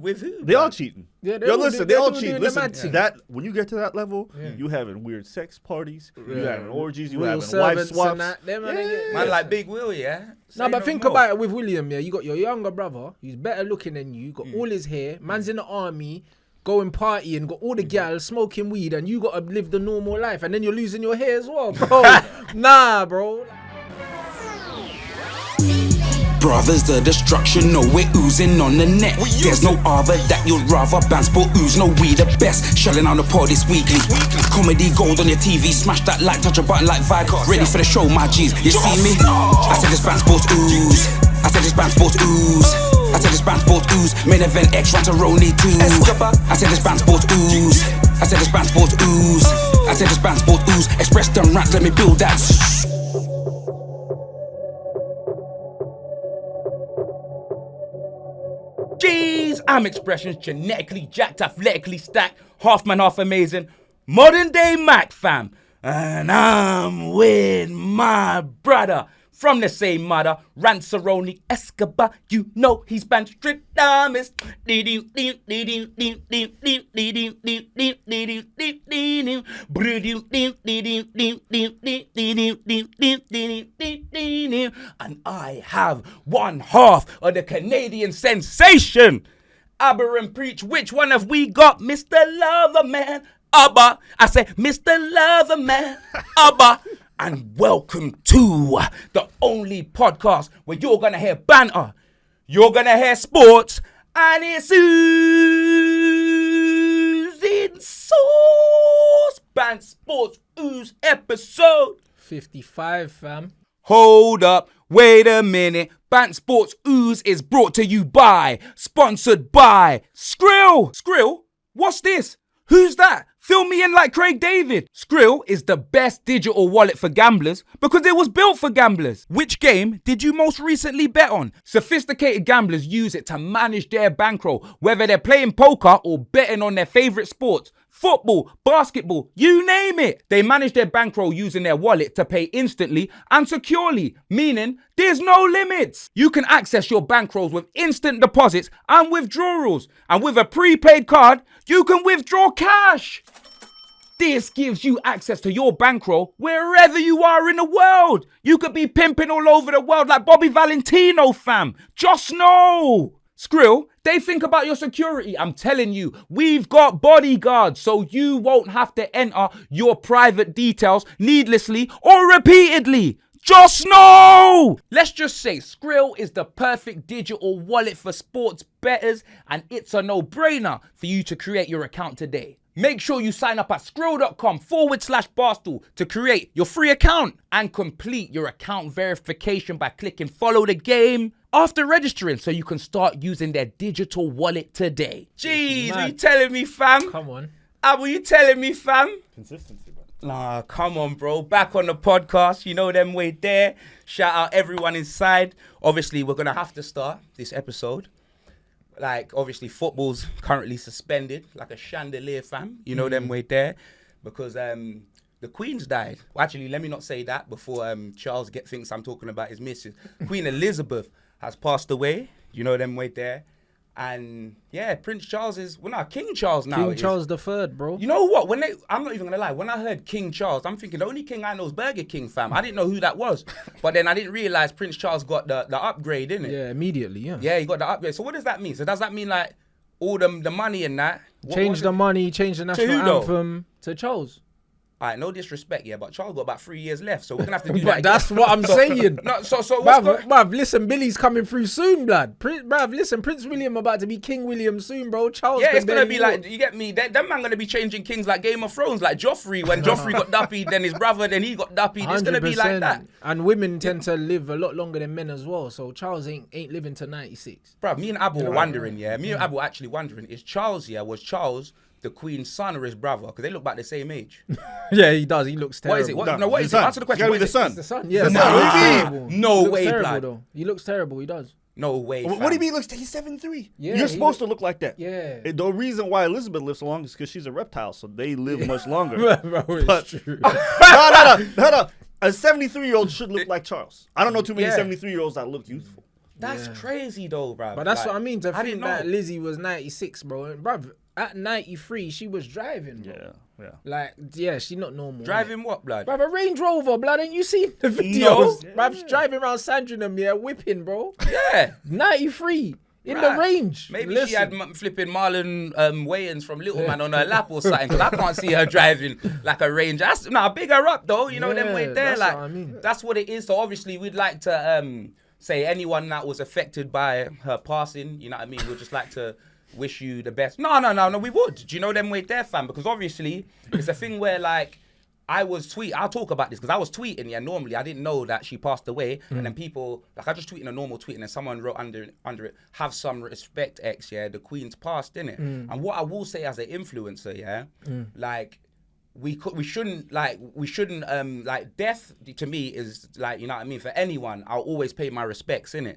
With who? They all cheating. Yeah, Yo, listen, they all cheat. cheating. Listen, that when you get to that level, you having weird sex parties, you having orgies, you having wife swaps. Man like Big Will, yeah? No, but think about it with William, yeah. You got your younger brother, who's better looking than you, got all his hair, man's in the army, going partying, got all the gals, smoking weed, and you got to live the normal life, and then you're losing your hair as well, bro. Nah, bro. Brothers, the destruction, no, we're oozing on the net. There's no other that you'd rather Bants but ooze, no, we the best. Shelling on the pod this weekly. Comedy gold on your TV, smash that like, touch a button like vibe. Ready for the show, my G's. You see me? I said this Bants Sports ooze. I said this Bants Sports ooze. I said this Bants Sports ooze. Main event X Rantaroni 2. I said this Bants Sports ooze. I said this Bants Sports ooze. I said this Bants Sports ooze. Express them rants, let me build that. Jeez, I'm Expressions, genetically jacked, athletically stacked, half man, half amazing, modern day Mac fam. And I'm with my brother from the same mother, Ranceroni Escobar. You know he's Banstradamus. And I have one half of the Canadian sensation. Aberrant Preach, which one have we got? Mr. Loverman, Abba. I say, Mr. Loverman, Abba. And welcome to the only podcast where you're going to hear banter, you're going to hear sports, and it's oozing sauce. Bants Sports Ooze episode 55, fam. Hold up, wait a minute. Bants Sports Ooze is brought to you by, sponsored by Skrill. Skrill? What's this? Who's that? Fill me in like Craig David. Skrill is the best digital wallet for gamblers because it was built for gamblers. Which game did you most recently bet on? Sophisticated gamblers use it to manage their bankroll, whether they're playing poker or betting on their favorite sports. Football, basketball, you name it. They manage their bankroll using their wallet to pay instantly and securely, meaning there's no limits. You can access your bankrolls with instant deposits and withdrawals. And with a prepaid card, you can withdraw cash. This gives you access to your bankroll wherever you are in the world. You could be pimping all over the world like Bobby Valentino, fam. Just know. Skrill, they think about your security. I'm telling you, we've got bodyguards so you won't have to enter your private details needlessly or repeatedly. Just know! Let's just say Skrill is the perfect digital wallet for sports bettors, and it's a no-brainer for you to create your account today. Make sure you sign up at skrill.com/barstool to create your free account and complete your account verification by clicking follow the game after registering so you can start using their digital wallet today. Jeez, are you telling me, fam? Come on. Were you telling me, fam? Consistency, bro. Nah, come on, bro. Back on the podcast. You know them way there. Shout out everyone inside. Obviously, we're going to have to start this episode. Like, obviously, football's currently suspended like a chandelier, fam. You know them way there. Because the Queen's died. Well, actually, let me not say that before Charles thinks I'm talking about his missus. Queen Elizabeth has passed away. You know them way there. And yeah, Prince Charles is, well, no, King Charles now. King Charles III, bro. You know what? I'm not even gonna lie. When I heard King Charles, I'm thinking the only king I know is Burger King, fam. I didn't know who that was. But then I didn't realize Prince Charles got the upgrade, innit? Yeah, immediately, yeah. Yeah, he got the upgrade. So what does that mean? So does that mean like all the money and that? Change the money, change the national anthem to Charles. All right, no disrespect, yeah, but Charles got about 3 years left, so we're gonna have to do But that. that's what I'm saying. No, so what's bruv, listen, Billy's coming through soon, blood. Listen, Prince William about to be King William soon, bro. Charles. Yeah, it's gonna be like, you get me? Them man gonna be changing kings like Game of Thrones, like Joffrey. When Joffrey got duppied, then his brother, then he got duppied. It's gonna be like that. And women tend to live a lot longer than men as well. So Charles ain't living to 96. Bruv, me and Abu were wondering, yeah. Me and Abu were actually wondering, was Charles the Queen's son or his brother? Because they look about the same age. Yeah, he does. He looks terrible. What is it? What is it? Answer the question. Gotta be the son. It's the son, yeah. No way, blood. Though. He looks terrible. He does. No way. What do you mean? He's 7'3". Yeah, You're supposed to look like that. Yeah. The reason why Elizabeth lives so long is because she's a reptile, so they live much longer. Bro, it's true. No. A 73-year-old should look like Charles. I don't know too many 73-year-olds that look youthful. That's crazy though, bro. But that's what I mean. To I think didn't know. that Lizzie was 96, bro. And bruv, at 93, she was driving, bro. Yeah. Like, yeah, she not normal. Driving what, blood? Bruv, a Range Rover, blood. Ain't you seen the videos? No. Bruv, she's driving around Sandringham, whipping, bro. Yeah. 93. In the range. Maybe she had flipping Marlon Wayans from Little Man on her lap or something, because I can't see her driving like a Range. Big her up though, you know, them way there. That's Like, what I mean. That's what it is. So obviously we'd like to say anyone that was affected by her passing, you know what I mean? We'd just like to wish you the best. No, we would. Do you know them way there, fam? Because obviously it's a thing where like, I'll talk about this because I was tweeting, normally I didn't know that she passed away. And then people, like I just tweeted a normal tweet and then someone wrote under it, have some respect, X, the Queen's passed, innit? And what I will say as an influencer, like, we shouldn't death to me is like, you know what I mean? For anyone, I'll always pay my respects, innit?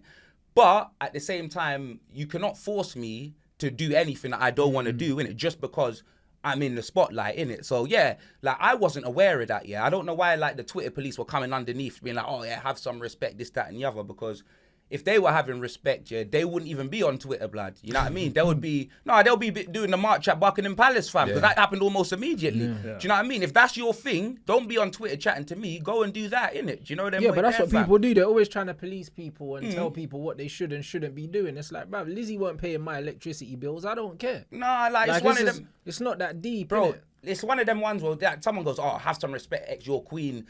But at the same time, you cannot force me to do anything that I don't want to do, innit? Just because I'm in the spotlight, innit? So yeah, like I wasn't aware of that, I don't know why like the Twitter police were coming underneath being like, oh yeah, have some respect, this, that and the other, because if they were having respect, they wouldn't even be on Twitter, blood. You know what I mean? They'll be doing the march at Buckingham Palace, fam, because that happened almost immediately. Do you know what I mean? If that's your thing, don't be on Twitter chatting to me. Go and do that, innit? Do you know them? Yeah, but that's what people do. They're always trying to police people and tell people what they should and shouldn't be doing. It's like, bruv, Lizzie weren't paying my electricity bills. I don't care. Nah, like it's one of them. It's not that deep, bro. Innit? It's one of them ones where someone goes, oh, have some respect, X, your queen's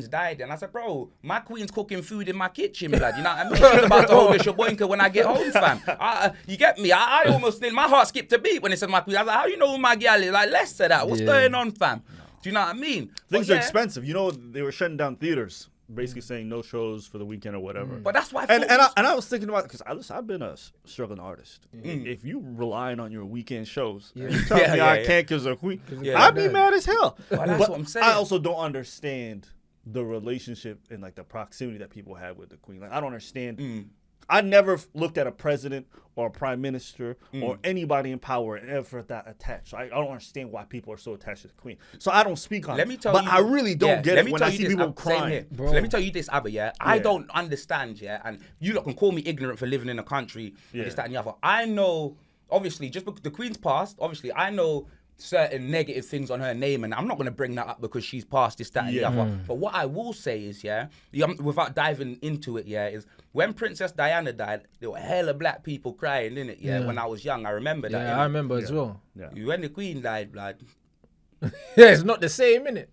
died. And I said, bro, my queen's cooking food in my kitchen, blood. You know what I mean? She's about to hold the shaboinka when I get home, fam. You get me? I almost, my heart skipped a beat when it said my queen. I was like, how you know who my gal is? Like, less of that. What's going on, fam? Do you know what I mean? Things are expensive. You know, they were shutting down theaters. Basically saying no shows for the weekend or whatever. But that's why. And I was thinking about, because I've been a struggling artist. If you relying on your weekend shows, and you tell me I can't because of Queen, I'd be mad as hell. Well, that's what I'm saying. I also don't understand the relationship and like the proximity that people have with the Queen. Like I don't understand. I never looked at a president or a prime minister or anybody in power and ever that attached. So I don't understand why people are so attached to the Queen. So I don't speak on it. But I really don't get it when I see people crying. So let me tell you this, Abba, I don't understand, and you lot can call me ignorant for living in a country, this, that, and the other. I know, obviously, just because the Queen's passed, obviously, I know certain negative things on her name, and I'm not going to bring that up because she's passed, this, that, and the other. But what I will say is, without diving into it, is when Princess Diana died, there were hella black people crying, innit? When I was young, I remember that. Yeah, I remember as well. Yeah. When the Queen died, blood. It's not the same, innit?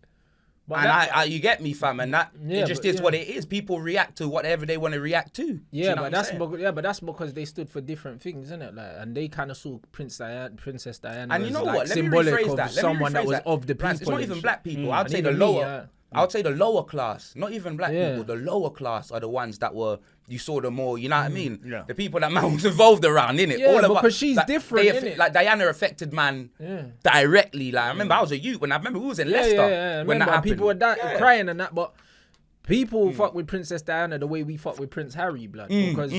But and you get me, fam, and that it just is what it is. People react to whatever they want to react to. Yeah, but that's because they stood for different things, innit? Like, and they kind of saw Princess Diana, and you know like what? Let me symbolic rephrase of that. someone that was of the people. It's not even black people. I'd say the lower. I would say the lower class, not even black people. The lower class are the ones that were. You saw the more, you know what I mean? Yeah. The people that man was involved around, innit? Yeah, because she's different, innit? Like Diana affected man directly. Like I remember I was a youth when we was in Leicester when that happened. People were crying and that, but people fuck with Princess Diana the way we fuck with Prince Harry, blood, because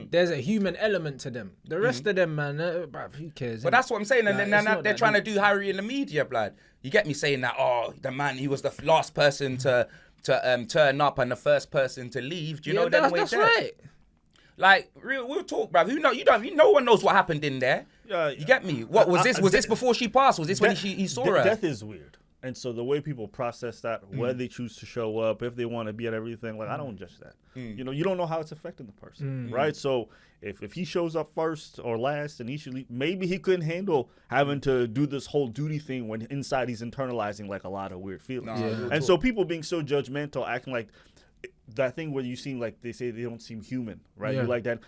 there's a human element to them. The rest of them, man, who cares? But that's what I'm saying, and then they're trying to do Harry in the media, blood. You get me saying that? Oh, the man, he was the last person to turn up and the first person to leave. Do you know that way? That's right. Like we'll talk, bruv. No one knows what happened in there. You get me? What was this? Was this before she passed? Was this when he saw her? Death is weird. And so the way people process that, whether they choose to show up, if they want to be at everything, like I don't judge that. You know, you don't know how it's affecting the person, right? So if he shows up first or last and he should leave, maybe he couldn't handle having to do this whole duty thing when inside he's internalizing like a lot of weird feelings. And so people being so judgmental, acting like that thing where you seem like they say they don't seem human, right? You like that.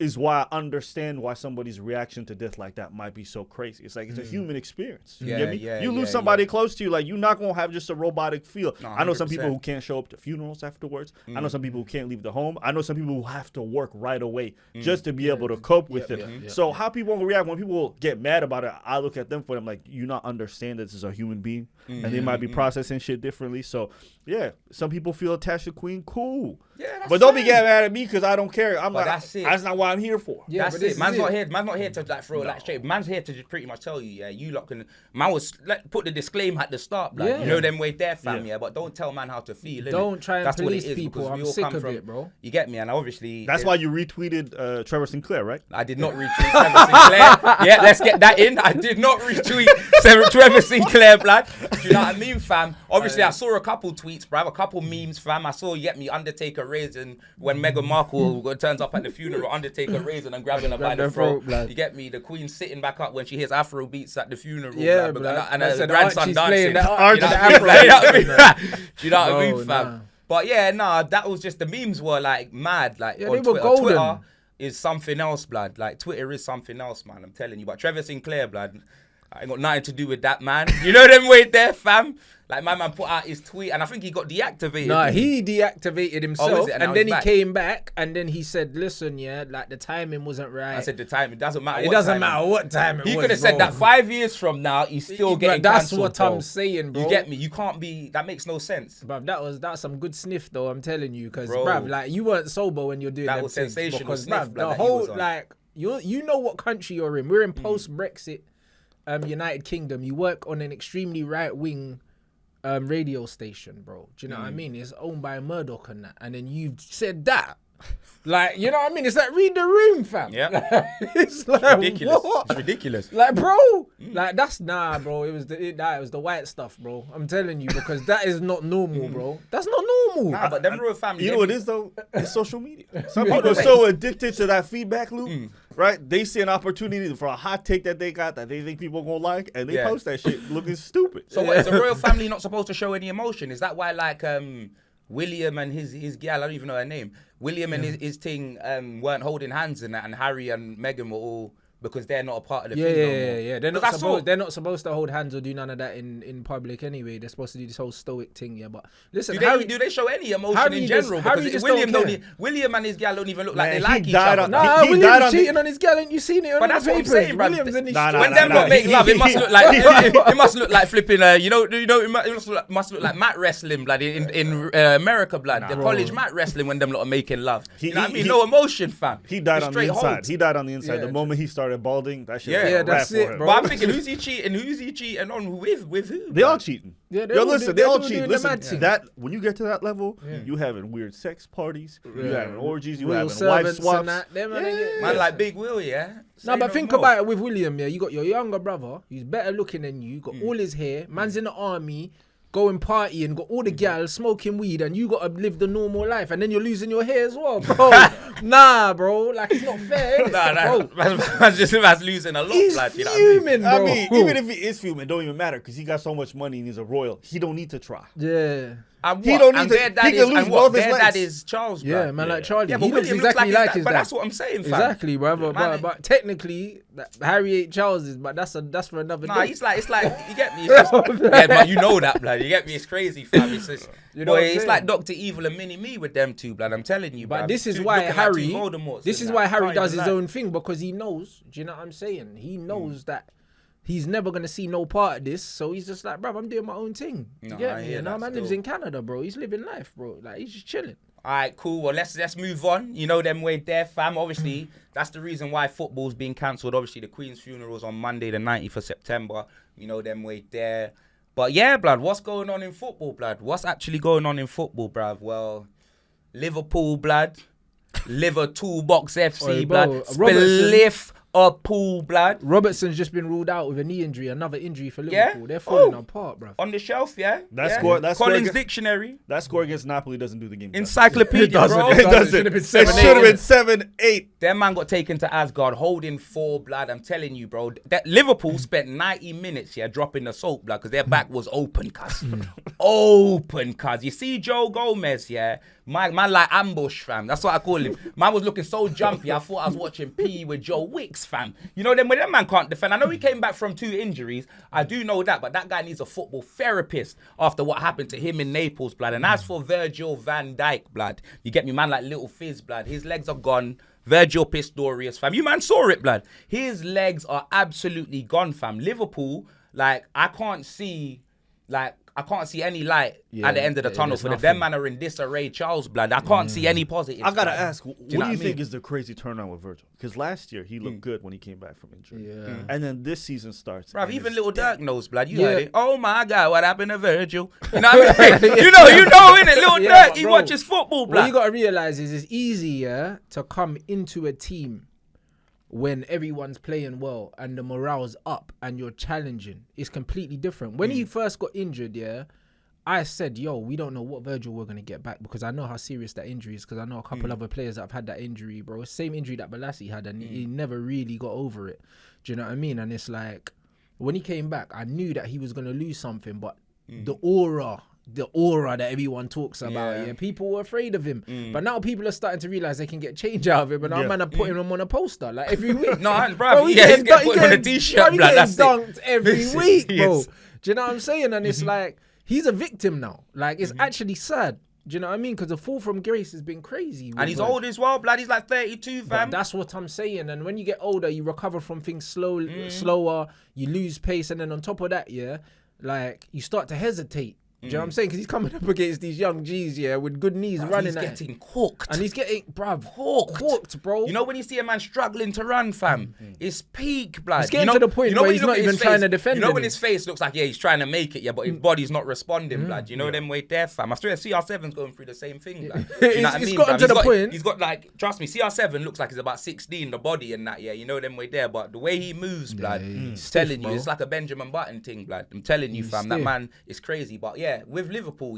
Is why I understand why somebody's reaction to death like that might be so crazy. It's like it's a human experience. You get me? You lose somebody close to you, like you're not gonna have just a robotic feel. No, I know some people who can't show up to funerals afterwards. I know some people who can't leave the home. I know some people who have to work right away just to be able to cope with it. So how people react when people get mad about it, I look at them for them like you not understand that this is a human being and they might be processing shit differently. So yeah, some people feel attached to Queen. Cool. Yeah, but don't be getting mad at me because I don't care. I'm like, that's not why what I'm here for. Yeah, That's but this it. Man's is not it. here. Man's not here to like throw like straight. Man's here to just pretty much tell you, yeah, you lot can. Man was put the disclaimer at the start, like, Yeah. you know them way there, fam, yeah. But don't tell man how to feel. Don't innit? try and That's what it police is, people. because we I'm all sick come of from, it, bro. You get me, and obviously That's why you retweeted Trevor Sinclair, right? I did not retweet Trevor Sinclair. Yeah, let's get that in. I did not retweet Trevor Sinclair, blood. Do you know what I mean, fam? Obviously, I saw a couple tweets, bruv, a couple memes, fam. I saw, you get me, Undertaker raising when Meghan Markle turns up at the funeral, Undertaker raising and grabbing her by the throat. blood. You get me? The Queen sitting back up when she hears Afro beats at the funeral. Yeah, blood, blood. and That's her the grandson Archie's dancing. playing that You know Archie, what I mean? the Like, you know what I mean? Do you know what I mean, No, fam? nah. But yeah, nah, that was just, the memes were like mad. Like, Yeah, on they were Twitter. golden. Twitter is something else, blood. Like, Twitter is something else, man. I'm telling you. But Trevor Sinclair, blood, I ain't got nothing to do with that, man. You know them way there, fam? Like, my man put out his tweet, and I think he got deactivated. Nah, didn't he deactivated himself, it? And now and then he's he back? came back, and then he said, "Listen, yeah, like the timing wasn't right." I said the time. It doesn't matter. it what doesn't time matter what time it was. He could have said bro. that 5 years from now, he's still getting That's cancelled, what bro. I'm saying, bro. You get me? You can't be. That makes no sense. Bruv, that's some good sniff though. I'm telling you, because Bro. bruv, like you weren't sober when you're doing That them was things, sensational because sniff, bruv, blood, the that he whole was on. like you know what country you're in. We're in post Brexit, United Kingdom. You work on an extremely right wing radio station, bro. Do you know what I mean? It's owned by Murdoch and that, and then you've said that. Like, you know what I mean? It's like, read the room, fam. Yeah. It's like, Ridiculous. what? It's ridiculous. Like, bro, like that's bro. It was the white stuff, bro. I'm telling you, because that is not normal, bro. That's not normal. Nah, but them royal family. You know them- what it is though? It's social media. Some people are so addicted to that feedback loop, right? They see an opportunity for a hot take that they got that they think people are gonna like, and they Yeah. post that shit looking stupid. So what, is the royal family not supposed to show any emotion? Is that why, like, William and his gal, I don't even know her name, William and his thing weren't holding hands and that, and Harry and Meghan were all, because they're not a part of the thing no more? Yeah. They're not supposed to hold hands or do none of that in public anyway. They're supposed to do this whole stoic thing, yeah. But listen, Do they show any emotion Harry in just- general? Harry Because just William don't care. William and his gal don't even look like Man, they he like each died other. on- Nah, he died William's on the- cheating on his gal, ain't you seen it on But the that's what I'm papers? saying, bruv. Williams and his Nah, shit. nah, When nah, them nah. lot make love, it must look like it must look like flipping. It must look like mat wrestling, blood, in America, blood. The college mat wrestling when them lot are making love. You know what I mean? No emotion, fam. He died Just on the straight inside. holds. He died on the inside. Yeah, The moment he started balding, that shit Yeah. was a Yeah, wrap that's for it, him. bro. But I'm thinking, who's he cheating on with who? They all cheating. Yeah, Yo, listen, they all cheat. doing the Listen, mad thing. that when you get to that level, you having weird sex parties, you having orgies, you Royal having wife servants swaps. and that. Them and Yeah. Man like Big Will, yeah. No, Say but think more. about it with William, yeah. You got your younger brother, who's better looking than you, got all his hair, man's in the army, going partying, got all the gals smoking weed, and you got to live the normal life, and then you're losing your hair as well, bro. Nah, bro, like it's not fair. innit? Bro, Man's losing a lot, he's blood. You know what I mean? fuming, bro. I mean, even if he is fuming, it don't even matter because he got so much money and he's a royal. He don't need to try. Yeah. And He what? don't need And to- their dad he can is, lose and what? both his Their legs. dad is Charles, Yeah, blood. man, like Charlie. Yeah, but he looks William exactly his like dad. his But dad. that's what I'm saying, fam. Exactly, brother. Man, But technically, Harry ain't Charles's, but that's for another Nah, day. it's like you get me. It's just, yeah, but you know that, blood. You get me. It's crazy, fam. It's just, You know boy, what I'm it's saying? like Dr. Evil and Mini Me with them two, blood. I'm telling you, But bruv. this is Two- why looking like Harry. two Voldemorts This and is that. why Harry Can't does even his lie. own thing, because he knows. Do you know what I'm saying? He knows that he's never gonna see no part of this, so he's just like, bro, I'm doing my own thing. You No, get I me? hear And that our man lives still. in Canada, bro. He's living life, bro. Like he's just chilling. All right, cool. Well, let's move on. You know them way there, fam. Obviously, that's the reason why football's being cancelled. Obviously, the Queen's funeral's on Monday, the 19th of September. You know them way there. But yeah, blood, what's going on in football, blood? What's actually going on in football, bruv? Well, Liverpool, blood. Liver Toolbox FC, Oi, bro, blood. Robertson- Spliff a pool, blood. Robertson's just been ruled out with a knee injury, another injury for Yeah? Liverpool. They're falling Oh. apart, bro. On the shelf, yeah? That yeah? score- that score Collins against- Dictionary. That score against Napoli doesn't do the game. justice. Encyclopedia, bro. It doesn't. Should've been It 7-8, should have been innit? 7-8. Their man got taken to Asgard holding 4, blood. I'm telling you, bro. That Liverpool spent 90 minutes here dropping the soap, blood, because their back was open, cuz. Open, cuz. You see Joe Gomez, yeah? Man like ambush, fam. That's what I call him. Man was looking so jumpy, I thought I was watching PE with Joe Wicks, fam. You know, when that man can't defend. I know he came back from 2 injuries. I do know that, but that guy needs a football therapist after what happened to him in Naples, blood. And as for Virgil van Dijk, blood, you get me, man like Little Fizz, blood. His legs are gone. Virgil Pistorius, fam. You man saw it, blood. His legs are absolutely gone, fam. Liverpool, like, I can't see, like, I can't see any light at the end of the tunnel for them. Man are in disarray, Charles, blood. I can't see any positives. I gotta ask, what do you think think is the crazy turnaround with Virgil? Because last year he looked good when he came back from injury. And then this season starts. Bruv, even little Dirk knows, blood. You heard it. Oh my God, what happened to Virgil? You know what I mean? you know, innit? Little Dirk, he watches football, blood. What you gotta realize is it's easier to come into a team when everyone's playing well and the morale's up and you're challenging. It's completely different. When he first got injured, I said, yo, we don't know what Virgil we're going to get back, because I know how serious that injury is, because I know a couple other players that have had that injury, bro. Same injury that Balassi had, and he never really got over it. Do you know what I mean? And it's like, when he came back, I knew that he was going to lose something, but the aura that everyone talks about, people were afraid of him. But now people are starting to realize they can get change out of him, and now man are putting him on a poster like every week. Bro, he's getting put on a t-shirt. He's getting dunked every week, bro. Do you know what I'm saying? And it's like, he's a victim now. Like, it's actually sad. Do you know what I mean? Because the fall from grace has been crazy. And he's old as well, blood. He's like 32, fam. But that's what I'm saying. And when you get older, you recover from things slower, you lose pace, and then on top of that, like, you start to hesitate. Do you know what I'm saying? Because he's coming up against these young G's, with good knees running. He's getting cooked. And he's getting, cooked, bro. You know when you see a man struggling to run, fam, it's peak, blood. It's getting to the point where he's not even trying to defend. You know when his face looks like, he's trying to make it, but his body's not responding, blood. You know them way there, fam. I swear CR7's going through the same thing, blood. You know what I mean, gotten to the point. He's got, like, trust me, CR7 looks like he's about 16, the body and that, you know them way there. But the way he moves, blood, telling you, it's like a Benjamin Button thing, blood. I'm telling you, fam, that man is crazy. But with Liverpool,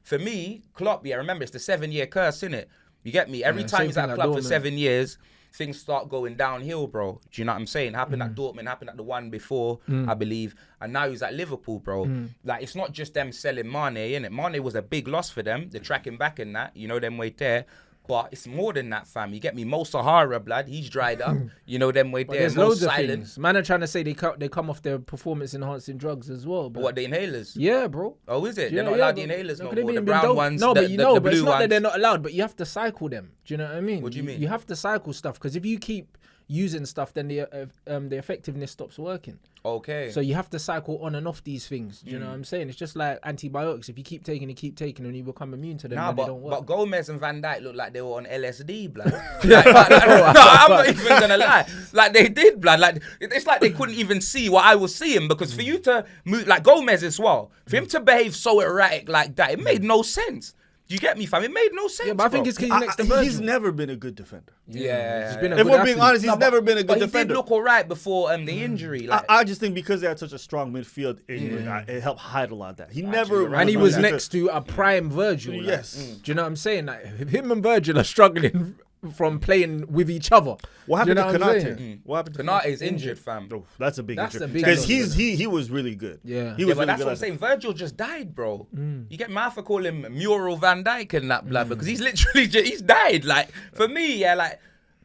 for me, Klopp, remember, it's the 7-year curse, innit? You get me? Every time he's at a club for 7 years, things start going downhill, bro. Do you know what I'm saying? Happened at Dortmund, happened at the one before, I believe. And now he's at Liverpool, bro. Like, it's not just them selling Mane, innit? Mane was a big loss for them. They're tracking back in that, you know, them way there. But it's more than that, fam. You get me? Mo Sahara, blood, he's dried up. You know them way there. There's loads of things. Man are trying to say they come off their performance-enhancing drugs as well. But what, the inhalers? Yeah, bro. Oh, is it? They're not allowed the inhalers no more. The brown ones, no, the but you know, blue it's not ones. that they're not allowed, but you have to cycle them. Do you know what I mean? What do you mean? You have to cycle stuff, because if you keep using stuff, then the effectiveness stops working. Okay. So you have to cycle on and off these things. Do you know what I'm saying? It's just like antibiotics. If you keep taking, and you become immune to them, then they don't work. But Gomez and Van Dijk look like they were on LSD, blood. I'm not even gonna lie. Like, they did, blood. Like, it's like they couldn't even see what I was seeing, because for you to move, like Gomez as well, for him to behave so erratic like that, it made no sense. Do you get me, fam? It made no sense. Yeah, but I think it's because he's next to Virgil. He's never been a good defender. He's been a if good we're being athlete. honest, he's never been a good but defender. He did look all right before the injury. Like, I just think because they had such a strong midfield, it helped hide a lot of that. He never... And he was next to a prime Virgil. Like, yes. Do you know what I'm saying? Like, him and Virgil are struggling from playing with each other. What happened to Konate? What happened to Konate is injured, fam. Oh, that's a big injury. Because he was really good. Yeah. He was but really that's good what I'm saying. Virgil just died, bro. You get me? I have to call him Mural Van Dijk and that, blood, because he's literally he's died. Like, for me, like.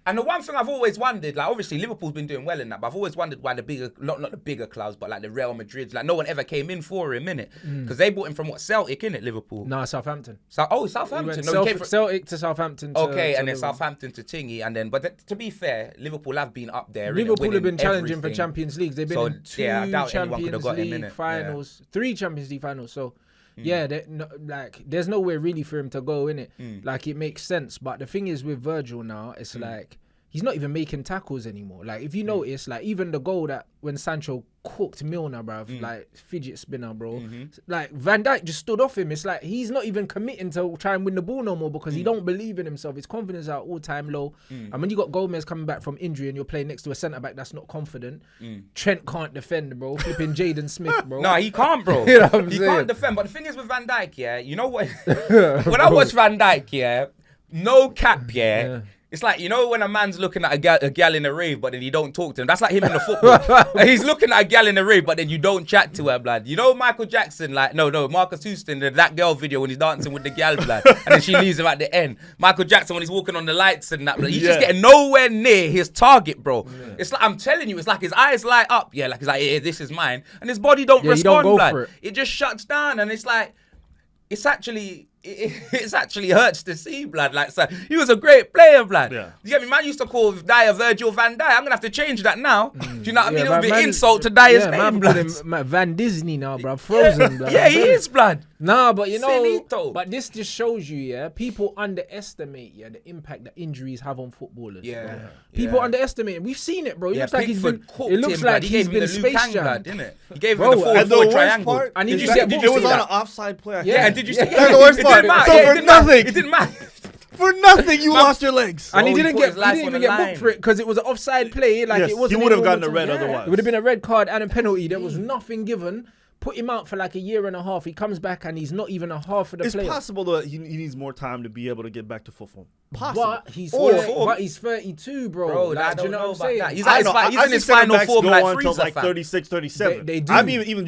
And the one thing I've always wondered, like, obviously Liverpool's been doing well in that, but I've always wondered why the bigger, not the bigger clubs, but like the Real Madrids, like no one ever came in for him, innit? Because they bought him from Celtic, innit, Liverpool? No, Southampton. Southampton. He came from Celtic to Southampton. And then Southampton to Tingy, and then, but to be fair, Liverpool have been up there. Liverpool have been challenging everything. for Champions League. They've been in two I doubt Champions League finals, 3 Champions League finals. So. Yeah, there's nowhere really for him to go, innit? Like, it makes sense. But the thing is with Virgil now, it's like, he's not even making tackles anymore. Like, if you notice, like, even the goal that when Sancho cooked Milner, bruv, like, fidget spinner, bro. Like, Van Dijk just stood off him. It's like, he's not even committing to try and win the ball no more, because he don't believe in himself. His confidence is at all-time low. And when you got Gomez coming back from injury and you're playing next to a centre-back that's not confident, Trent can't defend, bro. Flipping Jaden Smith, bro. No, he can't, bro. You know what I'm he saying? can't defend. But the thing is with Van Dijk, you know what? When I watch Van Dijk, no cap, it's like, you know when a man's looking at a gal in a rave, but then you don't talk to him? That's like him in the football. And he's looking at a gal in a rave, but then you don't chat to her, blood. You know Michael Jackson, like, no, Marcus Houston, that girl video when he's dancing with the gal, blood. And then she leaves him at the end. Michael Jackson when he's walking on the lights and that, blood. He's just getting nowhere near his target, bro. It's like, I'm telling you, it's like his eyes light up. Like he's like, this is mine. And his body don't respond, blood. It just shuts down. And it's like, it's actually... it's actually hurts to see, blood. Like, so he was a great player, blood. Yeah. You get me? Man used to call Dyer Virgil van Dijk. I'm gonna have to change that now. Do you know what I mean? It would be man, insult to Dyer's man name, call blood. him Van Disney now, bro. Frozen, blood. Yeah, he is, blood. Nah, but you know, Finito. but this just shows you, yeah, people underestimate, the impact that injuries have on footballers. Yeah. People underestimate it. We've seen it, bro. It Yeah, looks like he's been. Pickford cooked It looks him, like blood. He he's gave him been the Space Luke Kang, Jam, blood, didn't it? He gave Bro, him the And the forward worst triangle. part, And did is you that see- did you it was see on that? an offside play. Yeah, and did you see? That's the worst It part. didn't matter. So Yeah, for it didn't matter. nothing. It didn't matter. For nothing, you lost your legs. And he Bro, he didn't put get, his he life didn't on even the get booked line. for it because it was an offside play. Like Yes, it wasn't. he would have even gotten a overturned. red otherwise. It would have been a red card and a penalty. There was nothing given. Put him out for like a year and a half. He comes back and he's not even a half of the It's player. possible that he needs more time to be able to get back to full form. Possible. But he's 32, bro. Bro, Like, I do you don't know know what about I'm saying? that. He's I at his know, fi- he's I in his think final center-backs form go like on till Frieza, like fam. 36, 37. They do. I mean, even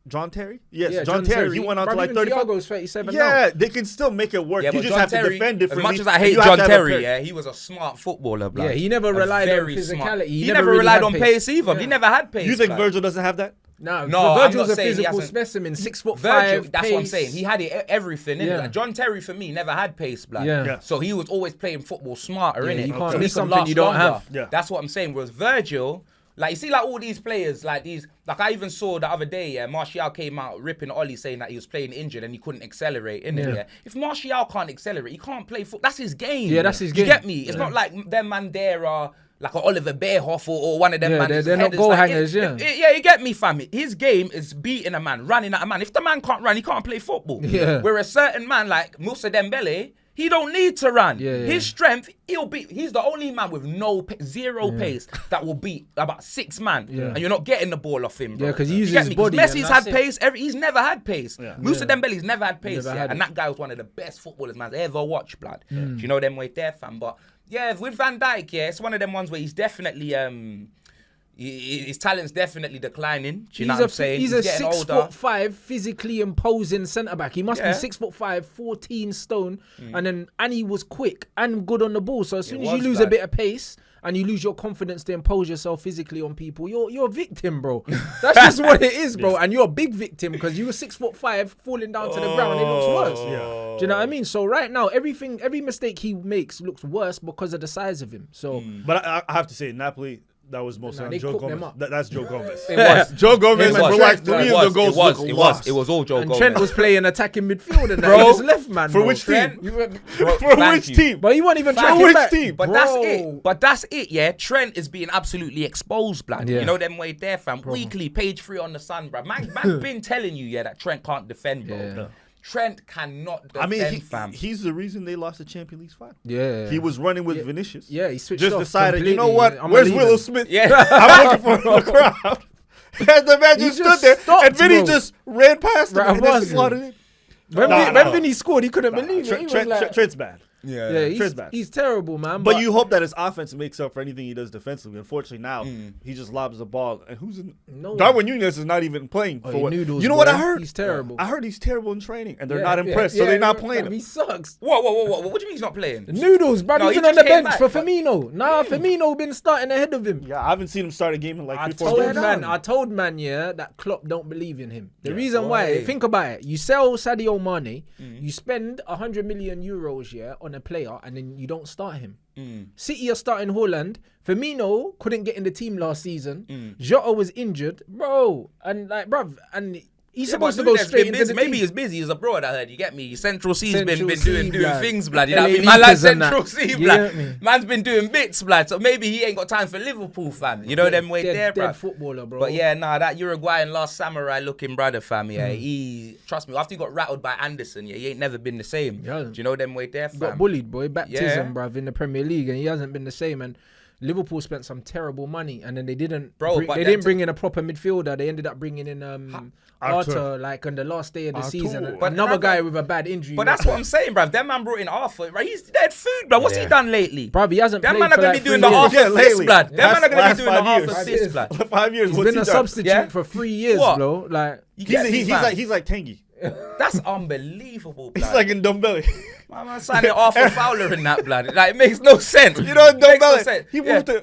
John Terry? Yes, Yeah, John Terry. He went on to like 35. Thiago's 37 now. Yeah, they can still make it work. Yeah, you but just John have Terry, to defend differently. as much as I and hate you have John to have a Terry, pair. yeah, he was a smart footballer, blood. Yeah, he never relied on Very smart. physicality. He never never really relied had on pace either. He never had pace. You think blood. Virgil doesn't have that? No, No, I'm Virgil's not a saying he physical hasn't. specimen, 6'5". Virgil, that's pace. what I'm saying. He had everything, innit? Yeah. Like John Terry, for me, never had pace, blood. Yeah. Yeah. So he was always playing football smarter, Yeah, innit? you can't So he miss could something last you don't longer. have. Yeah. That's what I'm saying. Whereas Virgil, like, you see, like, all these players, like, I even saw the other day, yeah, Martial came out ripping Ollie saying that he was playing injured and he couldn't accelerate, innit? Yeah. If Martial can't accelerate, he can't play football. That's his game. Yeah, that's his game. You get me? It's not like them man there are like an Oliver Beerhoff or one of them Yeah, man. they're not goal hangers, yeah. Yeah, you get me, fam. His game is beating a man, running at a man. If the man can't run, he can't play football. Yeah. Whereas certain man like Moussa Dembele, he don't need to run. Yeah. His strength, he's the only man with zero pace that will beat about 6 man. Yeah. And you're not getting the ball off him, bro. Yeah, 'cause he You uses get his me? 'Cause body Messi's and had that's pace. He's never had pace. Moussa Dembele's never had pace. Never Yeah. had And it. that guy was one of the best footballers man's ever watched, blood. Do you know them way there, fam? But yeah, with Van Dijk, yeah, it's one of them ones where he's definitely his talent's definitely declining. Do you know what I'm saying? He's a getting 6'5" physically imposing centre back. He must be Yeah. 6'5", 14 stone, and he was quick and good on the ball. So as soon as you was lose bad. a bit of pace and you lose your confidence to impose yourself physically on people, you're a victim, bro. That's just what it is, bro. And you're a big victim because you were 6'5" falling down to the ground. It looks worse. Yeah. Do you know what I mean? So right now, every mistake he makes looks worse because of the size of him. So But I have to say, Napoli, that was mostly on they Joe cooked them Gomez. up. That's Joe Gomez. it was. Joe Gomez, Him and for like Trent, 3 of the goals lost. It was all Joe And Gomez. Trent was playing attacking midfield and Bro, he just left, man. For bro. which team? Bro, For thank which you. team? But he wasn't even Thank trying you. to Which team? But Bro. that's it, yeah. Trent is being absolutely exposed, blood. Yeah. You know them way there, fam. Weekly, page 3 on the Sun, bruv. Man been telling you, yeah, that Trent can't defend, bro. Yeah. Trent cannot defend, I mean, fam. he's the reason they lost the Champions League final. Yeah. He was running with Vinicius. Yeah, he switched Just off decided, you know completely. what? I'm Where's leaving. Willow Smith? Yeah. I'm looking for the crowd. And the man He just just stood there, stopped, and Vinny bro. just ran past him Right, and then was. slotted in. When Vinny scored, he couldn't believe it. He was like, Trent's bad. yeah, Trent's bad. he's terrible, man. But you hope that his offense makes up for anything he does defensively. Unfortunately, now he just lobs the ball. And who's in? No. Darwin Nunez is not even playing for what? Noodles, You know what I boy. heard? He's terrible. I heard he's terrible in training, and they're Yeah, not yeah, impressed, so yeah, they're not playing him. He sucks. What do you mean he's not playing? Noodles, bro. No, He's he been on just the came bench back, for Firmino. Nah, Firmino been starting ahead of him. Yeah, I haven't seen him start a game in like I 3-4 told games. man, yeah, that Klopp don't believe in him. The reason why, think about it, you sell Sadio Mane, you spend 100 million euros, yeah, on a player, and then you don't start him. City are starting Haaland. Firmino couldn't get in the team last season. Jota was injured, bro, and he's supposed to go straight into the Maybe team. he's busy. He's abroad. I heard. You get me. Central C's been Central doing C, blood. things, blood. You know what I LA mean? Man like Lakers and Central that. C, You blood. get me? Man's been doing bits, blood. So maybe he ain't got time for Liverpool, fam. You know them way there, dead bro. footballer, bro. But yeah, that Uruguayan last samurai looking brother, fam. Yeah, he trust me. After he got rattled by Anderson, yeah, he ain't never been the same. Yeah. Do you know them way there, fam? got bullied, boy. Baptism, Yeah. bruv, in the Premier League, and he hasn't been the same. And Liverpool spent some terrible money, and then they didn't. Bro, but they that didn't bring in a proper midfielder. They ended up bringing in Arthur. Arthur, like on the last day of the season. And But another that- guy with a bad injury. But that's what I'm saying, bruv. Them man brought in Arthur, right? He's dead food, bruv. What's he done lately? Bruv, he hasn't Them played man are for gonna like be doing 3 the years. half assist, lately. blood. Them man are gonna be Last doing the 5 half years. assist, blood. 5 years. He's What's been he a done? substitute Yeah. for 3 years, What? bro. Like, You get me, fam? He's like Tanguy. That's unbelievable, blood. He's like in Dumbelly. My man signing Arthur Fowler in that, blood. Like, it makes no sense. You know, It makes no sense.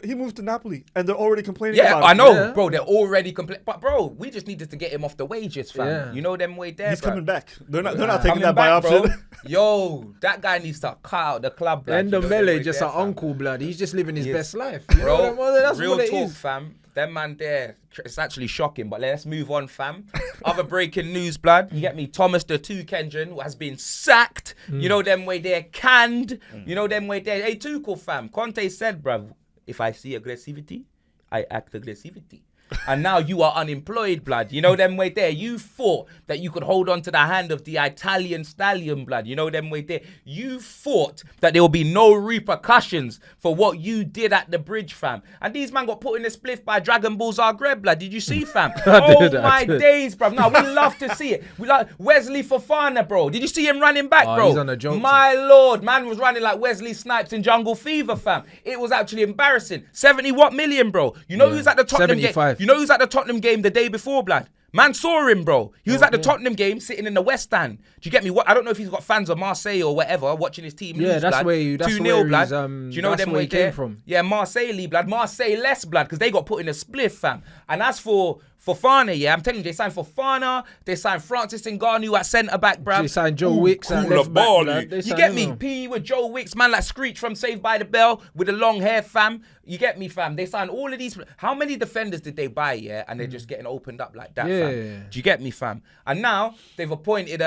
He moved to Napoli, and they're already complaining Yeah, about it. I know, bro. They're already complaining. But, bro, we just needed to get him off the wages, fam. Yeah. You know them way there, He's bro. coming back. They're not taking Coming that by back, bro. option. Yo, that guy needs to cut out the club, blood. You know them Ndombele way just there, an fam. uncle, blood. He's just living his Yes. best life. You know Bro, what that's real what it talk, is. fam. Them man there, it's actually shocking. But let's move on, fam. Other breaking news, blood. You get me? Thomas the Tuchel has been sacked. You know them way there, canned. You know them way there. Hey, Tuchel, fam. Conte said, bruv, if I see aggressivity, I act aggressivity. And now you are unemployed, blood. You know them way there. You thought that you could hold on to the hand of the Italian stallion, blood. You know them way there. You thought that there will be no repercussions for what you did at the bridge, fam. And these man got put in a spliff by Dragon Ball Zagreb, blood. Did you see, fam? I did. Days, bro. No, we love to see it. We like Wesley Fofana, bro. Did you see him running back, bro? He's on a joke. My lord, man was running like Wesley Snipes in Jungle Fever, fam. It was actually embarrassing. 70 what million, bro? You know who's at the Tottenham game? 75. You know who's at the Tottenham game the day before, blood? Man saw him, bro. He was at the Tottenham game sitting in the West Stand. Do you get me? What? I don't know if he's got fans of Marseille or whatever watching his team lose, that's blood. where that's 2-0, where blood. he's, Do you know that's them where way he came there? from. Yeah, Marseille, blood. Marseille less, blood, because they got put in a spliff, fam. And as for Fofana, yeah, I'm telling you, they signed Fofana, they signed Francis Ngannou at centre-back, bruv. They signed Joe Wicks at left back, blood. They You signed get him me? on. P with Joe Wicks, man like Screech from Saved by the Bell with the long hair, fam. You get me, fam? They signed all of these. How many defenders did they buy, yeah? And they're just getting opened up like that, Yeah. fam. Do you get me, fam? And now they've appointed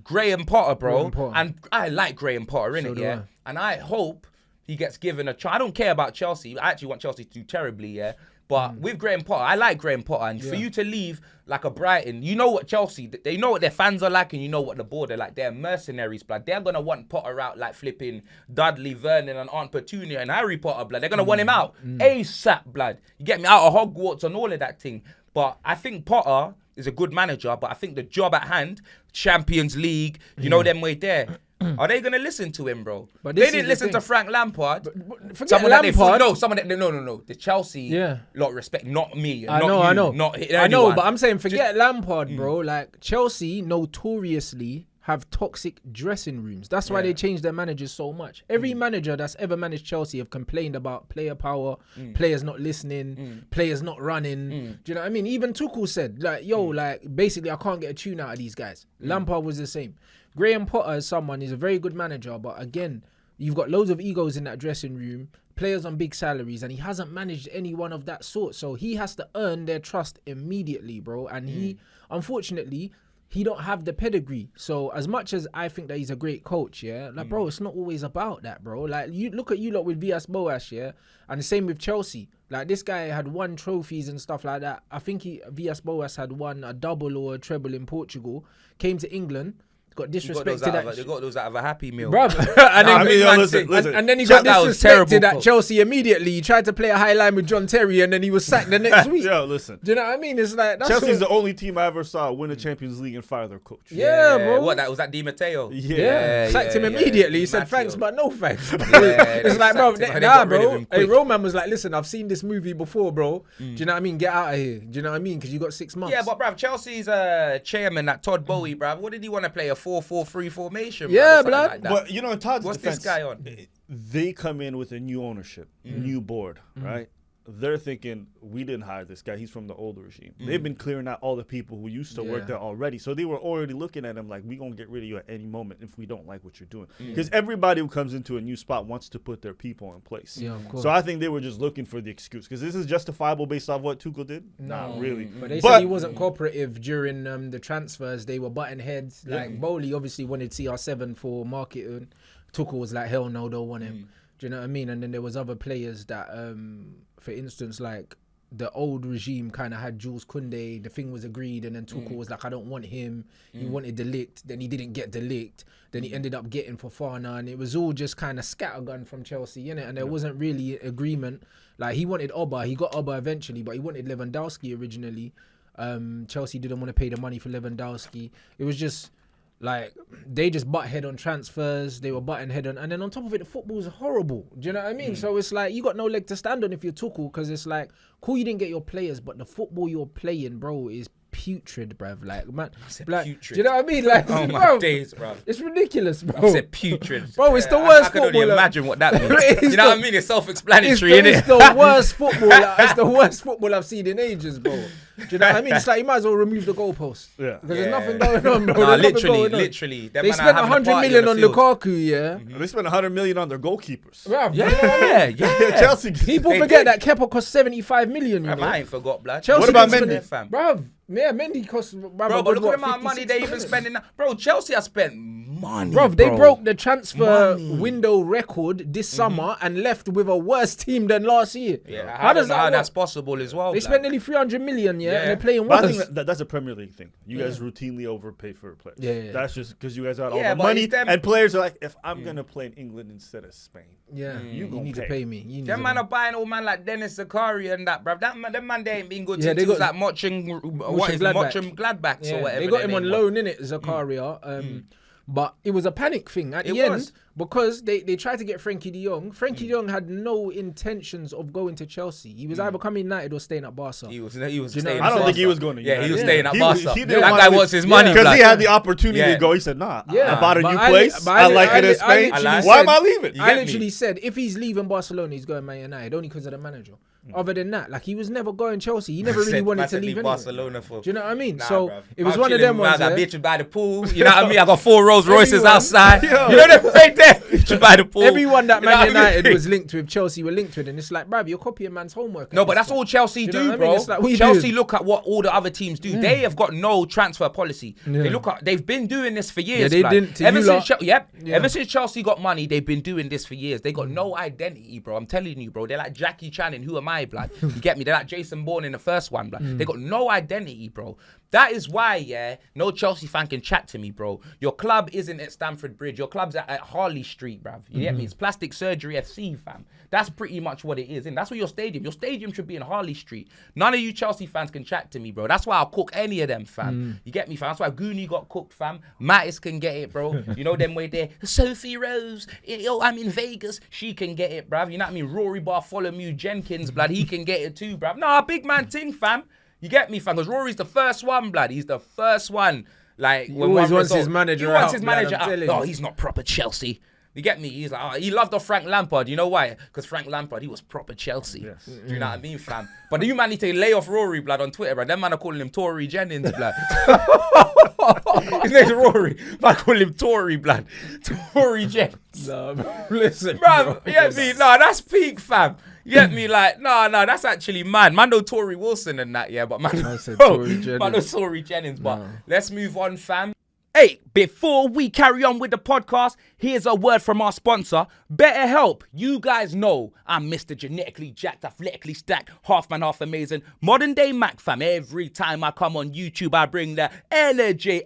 Graham Potter, bro. Graham Potter. And I like Graham Potter, innit, So do yeah? I. And I hope he gets given a chance. I don't care about Chelsea. I actually want Chelsea to do terribly, yeah? But with Graham Potter, I like Graham Potter. And for you to leave like a Brighton, you know what Chelsea, they know what their fans are like and you know what the board are like. They're mercenaries, blood. They're going to want Potter out like flipping Dudley, Vernon and Aunt Petunia and Harry Potter, blood. They're going to want him out ASAP, blood. You get me? Out of Hogwarts and all of that thing. But I think Potter is a good manager, but I think the job at hand, Champions League, you know them way there. Are they gonna listen to him, bro? But They this didn't is the listen to thing. Frank Lampard. Forget Someone that they Lampard. no. The Chelsea lot respect, not me. I not know, you, I know. Not I anyone. know, but I'm saying forget Lampard, bro. Like Chelsea notoriously have toxic dressing rooms. That's why they change their managers so much. Every manager that's ever managed Chelsea have complained about player power, players not listening, players not running. Do you know what I mean? Even Tuchel said, like, yo, like, basically I can't get a tune out of these guys. Lampard was the same. Graham Potter is he's a very good manager, but again, you've got loads of egos in that dressing room, players on big salaries, and he hasn't managed anyone of that sort. So he has to earn their trust immediately, bro. And he, unfortunately, he don't have the pedigree. So as much as I think that he's a great coach, yeah, like, bro, it's not always about that, bro. Like, you look at you lot with Villas-Boas, yeah, and the same with Chelsea. Like, this guy had won trophies and stuff like that. I think Villas-Boas had won a double or a treble in Portugal, came to England, got disrespected They got those out of a Happy Meal. Bruv. And then, listen. and then he That got guy was terrible, disrespected at coach. Chelsea immediately. He tried to play a high line with John Terry and then he was sacked the next week. Yo, listen. Do you know what I mean? It's like, that's Chelsea's what, the only team I ever saw win a Champions League and fire their coach. yeah, bro. What, that was that Di Matteo? Yeah, sacked him immediately. He said Matteo. thanks, but no thanks. they It's like, bro, sacked him. They nah, got rid of bro. him Hey, quick. Roman was like, listen, I've seen this movie before, bro. Do you know what I mean? Get out of here. Do you know what I mean? Because you got 6 months. Yeah, but bruv, Chelsea's chairman, that Todd Bowie, bruv, what did he want to play? A 4-4-3 formation? Yeah, bruv, or something blood. like that? But you know, in Todd's What's defense, this guy on? they come in with a new ownership, new board, right? They're thinking, we didn't hire this guy. He's from the old regime. They've been clearing out all the people who used to work there already. So they were already looking at him like, we're going to get rid of you at any moment if we don't like what you're doing. Because everybody who comes into a new spot wants to put their people in place. Yeah, of course. So I think they were just looking for the excuse. Because this is justifiable based off what Tuchel did? Not really. But they said he wasn't cooperative during the transfers. They were butting heads. Like, Bowley obviously wanted CR7 for marketing. Tuchel was like, hell no, don't want him. Do you know what I mean? And then there was other players that, for instance, like the old regime kind of had Jules Koundé. The thing was agreed, and then Tuchel was like, I don't want him. He wanted De Ligt. Then he didn't get De Ligt. Then he ended up getting Fofana, and it was all just kind of scattergun from Chelsea, innit? And there wasn't really agreement. Like, he wanted Oba. He got Oba eventually, but he wanted Lewandowski originally. Chelsea didn't want to pay the money for Lewandowski. It was just like they just butt head on transfers. They were butting head on, and then on top of it, the football's horrible. Do you know what I mean? So it's like you got no leg to stand on if you're Tuchel, because it's like, cool, you didn't get your players, but the football you're playing, bro, is putrid, bruv. Like, man, said like, putrid. do you know what I mean? Like, Oh my bro, days, bro. it's ridiculous, bro. I said putrid. Bro, it's the I worst can only footballer. imagine what that means. It's You know what the- I mean? It's It's self-explanatory, the, innit? it's the worst football. It's the worst football I've seen in ages, bro. Do you know what I mean? It's like you might as well remove the goalpost. Yeah. Because there's nothing going on, bro. Nah, There's nothing going on. literally. Them They man are spent having a 100 party million the on field. Lukaku, yeah. They spent 100 million on their goalkeepers. Bruv, Yeah, yeah. Chelsea. People They forget did. that Kepa cost 75 million, you know. I ain't forgot, blood. Chelsea What about didn't Mendy? spend- Bruv, yeah, Mendy cost... Bro, but look at the amount of money they even spending now. Bro, Chelsea has spent money, Bro, they broke the transfer Money. window record this summer and left with a worse team than last year. Yeah, How does that work? that's possible as well? They blood. spent nearly 300 million, yeah, Yeah. and they're playing But I worse. think that's a Premier League thing. You guys routinely overpay for players. Yeah. That's just because you guys got all Yeah, the but money. it's them- And players are like, if I'm going to play in England instead of Spain. Yeah, you gonna need to pay. pay me. You need Them to man pay are buying old man like Dennis Zakaria and that, bruv. Them man, they ain't been good Yeah, since they he was got- like Mottram Gladbacks or whatever. They got their him on name was. loan, innit, Zakaria. But it was a panic thing at It the end was. because they tried to get Frankie de Jong. Frankie de Jong had no intentions of going to Chelsea. He was either coming United or staying at Barca. He was Do you know staying what at I'm I don't think he Barca. was going to Yeah, he was United. staying at He Barca. didn't That want guy to- wants his money, Because blood. he had the opportunity Yeah. to go. He said, nah, Yeah, I bought a but new I li- place. but I li- like I it in li- I Spain. literally Why said- am I leaving? You I get me? literally said if he's leaving Barcelona, he's going Man United only because of the manager. Other than that, like he was never going Chelsea. He never really Said- wanted man to said leave anyway. Barcelona for. Do you know what I mean? Nah, So bruv. it was I'm one of chilling them with ones. I got yeah? bitches by the pool. You know what I mean? I got 4 Rolls Royces Everyone- outside. Yo. You know them right there. Bitches by the pool. Everyone that You know what Man I mean? United was linked with, Chelsea were linked with, and it's like, bruv, you're copying man's homework. No, at but this that's point. all Chelsea Do do, you know what I mean? bro. It's like, what you Chelsea doing? look at what all the other teams do. They have got no transfer policy. They look at. They've been doing this for years. they blood. didn't to Ever you since, lot. yep. Yeah. Ever since Chelsea got money, they've been doing this for years. They got no identity, bro. I'm telling you, bro. They're like Jackie Chan in Who Am I, blood? You get me? They're like Jason Bourne in the first one, blood. They got no identity, bro. That is why, yeah, no Chelsea fan can chat to me, bro. Your club isn't at Stamford Bridge. Your club's at Harley Street, bruv. You get me? It's Plastic Surgery FC, fam. That's pretty much what it is. And that's what your stadium. Your stadium should be in Harley Street. None of you Chelsea fans can chat to me, bro. That's why I'll cook any of them, fam. You get me, fam? That's why Goonie got cooked, fam. Mattis can get it, bro. You know them way there. Sophie Rose, yo, I'm in Vegas. She can get it, bruv. You know what I mean? Rory Bartholomew Jenkins, blood. He can get it too, bruv. Nah, big man ting, fam. You get me, fam? Because Rory's the first one, blood. He's the first one. Like, when always one wants result- his manager He wants out, his blood, manager I'm out. telling No, you. he's not proper Chelsea. You get me? He's like, oh, he loved off Frank Lampard. You know why? Because Frank Lampard, he was proper Chelsea. Yes. Do you know what I mean, fam? But you man need to lay off Rory, blood, on Twitter, bro. Them man are calling him Tory Jennings, blood. His name's Rory. Man call him Tory, blood. Tory Jennings. Nah, bro, listen, Bro, you get me? No, that's peak, fam. You get me? Like, no, that's actually mad. Man know Tory Wilson and that, yeah, but man, I said Tory Jennings. Man know Tory Jennings. But let's move on, fam. Hey, before we carry on with the podcast, here's a word from our sponsor, BetterHelp. You guys know I'm Mr. Genetically Jacked, Athletically Stacked, half man, half amazing, modern day Mac fam. Every time I come on YouTube, I bring the energy.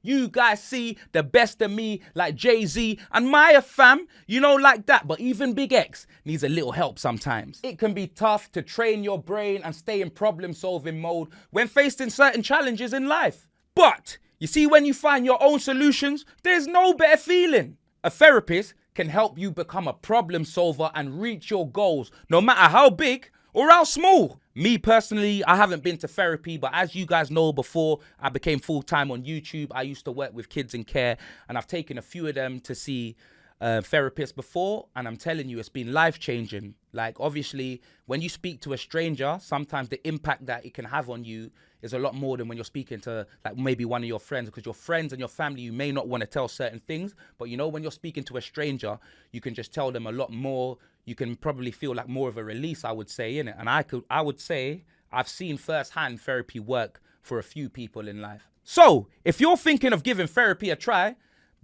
You guys see the best of me, like Jay-Z and Maya fam, you know, like that. But even Big X needs a little help sometimes. It can be tough to train your brain and stay in problem-solving mode when facing certain challenges in life. But you see, when you find your own solutions, there's no better feeling. A therapist can help you become a problem solver and reach your goals, no matter how big or how small. Me personally, I haven't been to therapy, but as you guys know, before I became full-time on YouTube, I used to work with kids in care, and I've taken a few of them to see therapists before, and I'm telling you, it's been life-changing. Like, obviously, when you speak to a stranger, sometimes the impact that it can have on you is a lot more than when you're speaking to, like, maybe one of your friends, because your friends and your family, you may not want to tell certain things, but you know, when you're speaking to a stranger, you can just tell them a lot more. You can probably feel like more of a release, I would say, innit? And I would say I've seen firsthand therapy work for a few people in life. So, if you're thinking of giving therapy a try,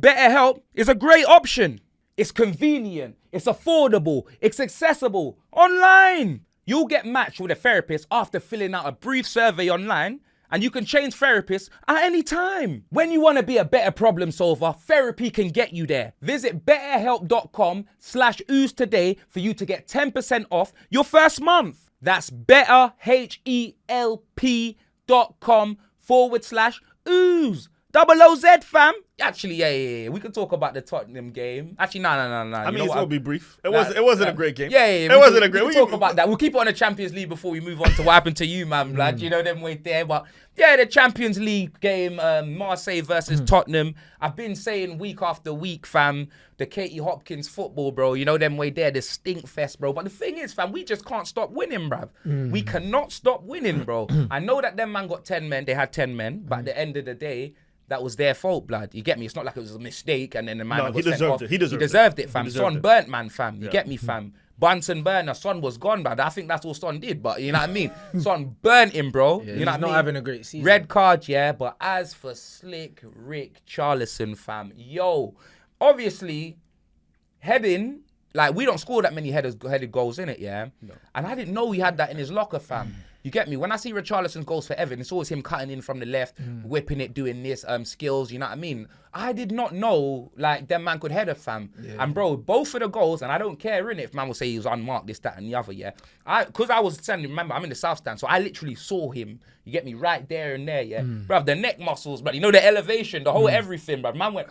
BetterHelp is a great option. It's convenient, it's affordable, it's accessible, online. You'll get matched with a therapist after filling out a brief survey online, and you can change therapists at any time. When you want to be a better problem solver, therapy can get you there. Visit betterhelp.com/ooze today for you to get 10% off your first month. That's betterhelp.com/ooze. Double OZ, fam. Actually, yeah. We can talk about the Tottenham game. Actually, no. I mean, it's gonna be brief. It wasn't a great game. Yeah. It wasn't a great. We can talk about that. We'll keep it on the Champions League before we move on to what happened to you, man, blood. You know them way there, but yeah, the Champions League game, Marseille versus Tottenham. I've been saying week after week, fam, the Katie Hopkins football, bro. You know them way there, the stink fest, bro. But the thing is, fam, we just can't stop winning, bruv. We cannot stop winning, bro. I know that them man got 10 men. They had 10 men, but at the end of the day, that was their fault, blood. You get me? It's not like it was a mistake and then the man got sent off. He deserved it, fam. Son burnt, man, fam. You get me, fam? Bants and burner, Son was gone, blood. I think that's all Son did, but you know what I mean? Son burnt him, bro. Yeah, you know what I mean? He's not having a great season. Red card, yeah. But as for Slick Rick Charlison, fam, yo, obviously, heading, like, we don't score that many headed goals in it, yeah? No. And I didn't know he had that in his locker, fam. You get me? When I see Richarlison's goals for Evan, it's always him cutting in from the left, whipping it, doing this, skills, you know what I mean? I did not know, like, them man could header, fam. Yeah. And, bro, both of the goals, and I don't care, innit, if man will say he was unmarked, this, that, and the other, yeah? Because I was standing, remember, I'm in the south stand, so I literally saw him, you get me, right there and there, yeah? Bruv, the neck muscles, but you know, the elevation, the whole everything, bruv. Man went,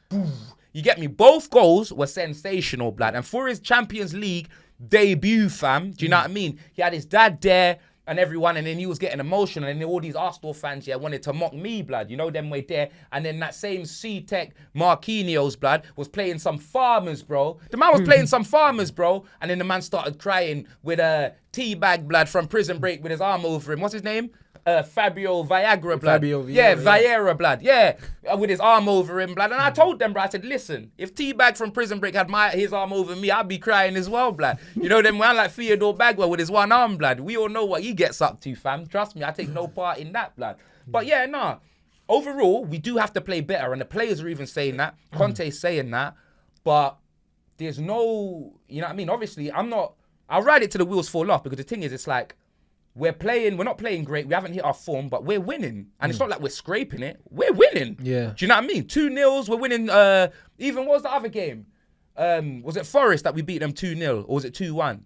boom. You get me? Both goals were sensational, blood. And for his Champions League debut, fam, do you know what I mean? He had his dad there, and everyone, and then he was getting emotional, and then all these Arsenal fans, wanted to mock me, blood, you know, them way there, and then that same C-Tech Marquinhos, blood, was playing some farmers, bro. The man was playing some farmers, bro, and then the man started crying with a teabag, blood, from Prison Break with his arm over him. What's his name? Fabio Viagra, blood. Vieira, blood. Yeah, with his arm over him, blood. And I told them, bro, I said, listen, if Teabag from Prison Break had his arm over me, I'd be crying as well, blood. You know, them man like Theodore Bagwell with his one arm, blood. We all know what he gets up to, fam. Trust me, I take no part in that, blood. But yeah, nah. Overall, we do have to play better, and the players are even saying that. Conte's saying that. But there's no, you know what I mean? Obviously, I'll ride it till the wheels fall off, because the thing is, it's like, we're not playing great. We haven't hit our form, but we're winning. And it's not like we're scraping it. We're winning. Yeah. Do you know what I mean? 2-0, we're winning. Even, what was the other game? Was it Forest that we beat them 2-0? Or was it 2-1?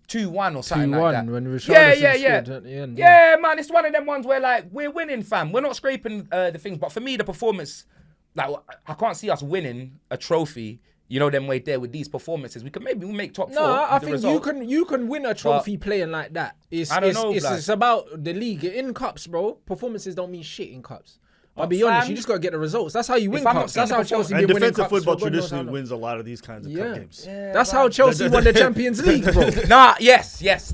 2-1 or something like that. 2-1 when Richarlison scored at the end. Yeah, man, it's one of them ones where, like, we're winning, fam. We're not scraping the things. But for me, the performance, like, I can't see us winning a trophy. You know them way there with these performances. We could maybe make top 4. No, I think you can win a trophy playing like that. It's about the league. In cups, bro, performances don't mean shit in cups. I'll be honest, you just got to get the results. That's how you win cups. That's how Chelsea been winning cups. And defensive football traditionally wins a lot of these kinds of cup games. Yeah, that's how Chelsea won the Champions League, bro. Yes. That's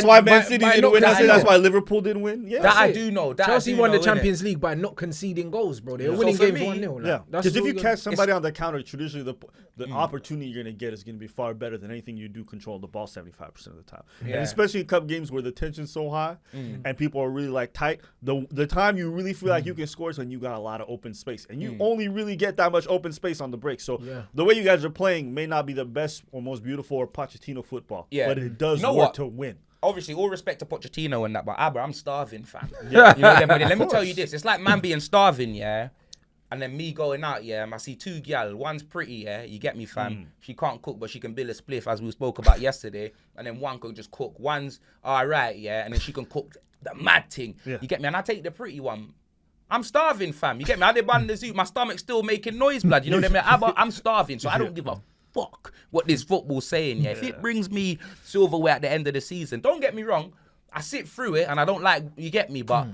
why Man City didn't win. That's why Liverpool didn't win. Yeah, that I do know. Chelsea won the Champions League by not conceding goals, bro. They were winning games 1-0. Yeah, because if you catch somebody on the counter, traditionally the opportunity you're going to get is going to be far better than anything you do control the ball 75% of the time. And especially in cup games where the tension's so high and people are really like tight, the time you really feel like you can score is when you got a lot of open space, and you only really get that much open space on the break. So the way you guys are playing may not be the best or most beautiful or Pochettino football, but it does work to win. Obviously, all respect to Pochettino and that, but I'm starving, fam. Yeah. You know, let me tell you this. It's like man being starving, yeah, and then me going out, yeah, and I see two gal. One's pretty, yeah, you get me, fam. She can't cook, but she can build a spliff, as we spoke about yesterday. And then one can just cook. One's all right, yeah, and then she can cook the mad thing. Yeah. You get me? And I take the pretty one. I'm starving, fam. You get me? I did ban the zoo. My stomach's still making noise, blood. You know what I mean? I'm starving, so I don't give a fuck what this football's saying. Yeah, if it brings me silverware at the end of the season, don't get me wrong. I sit through it, and I don't like. You get me? But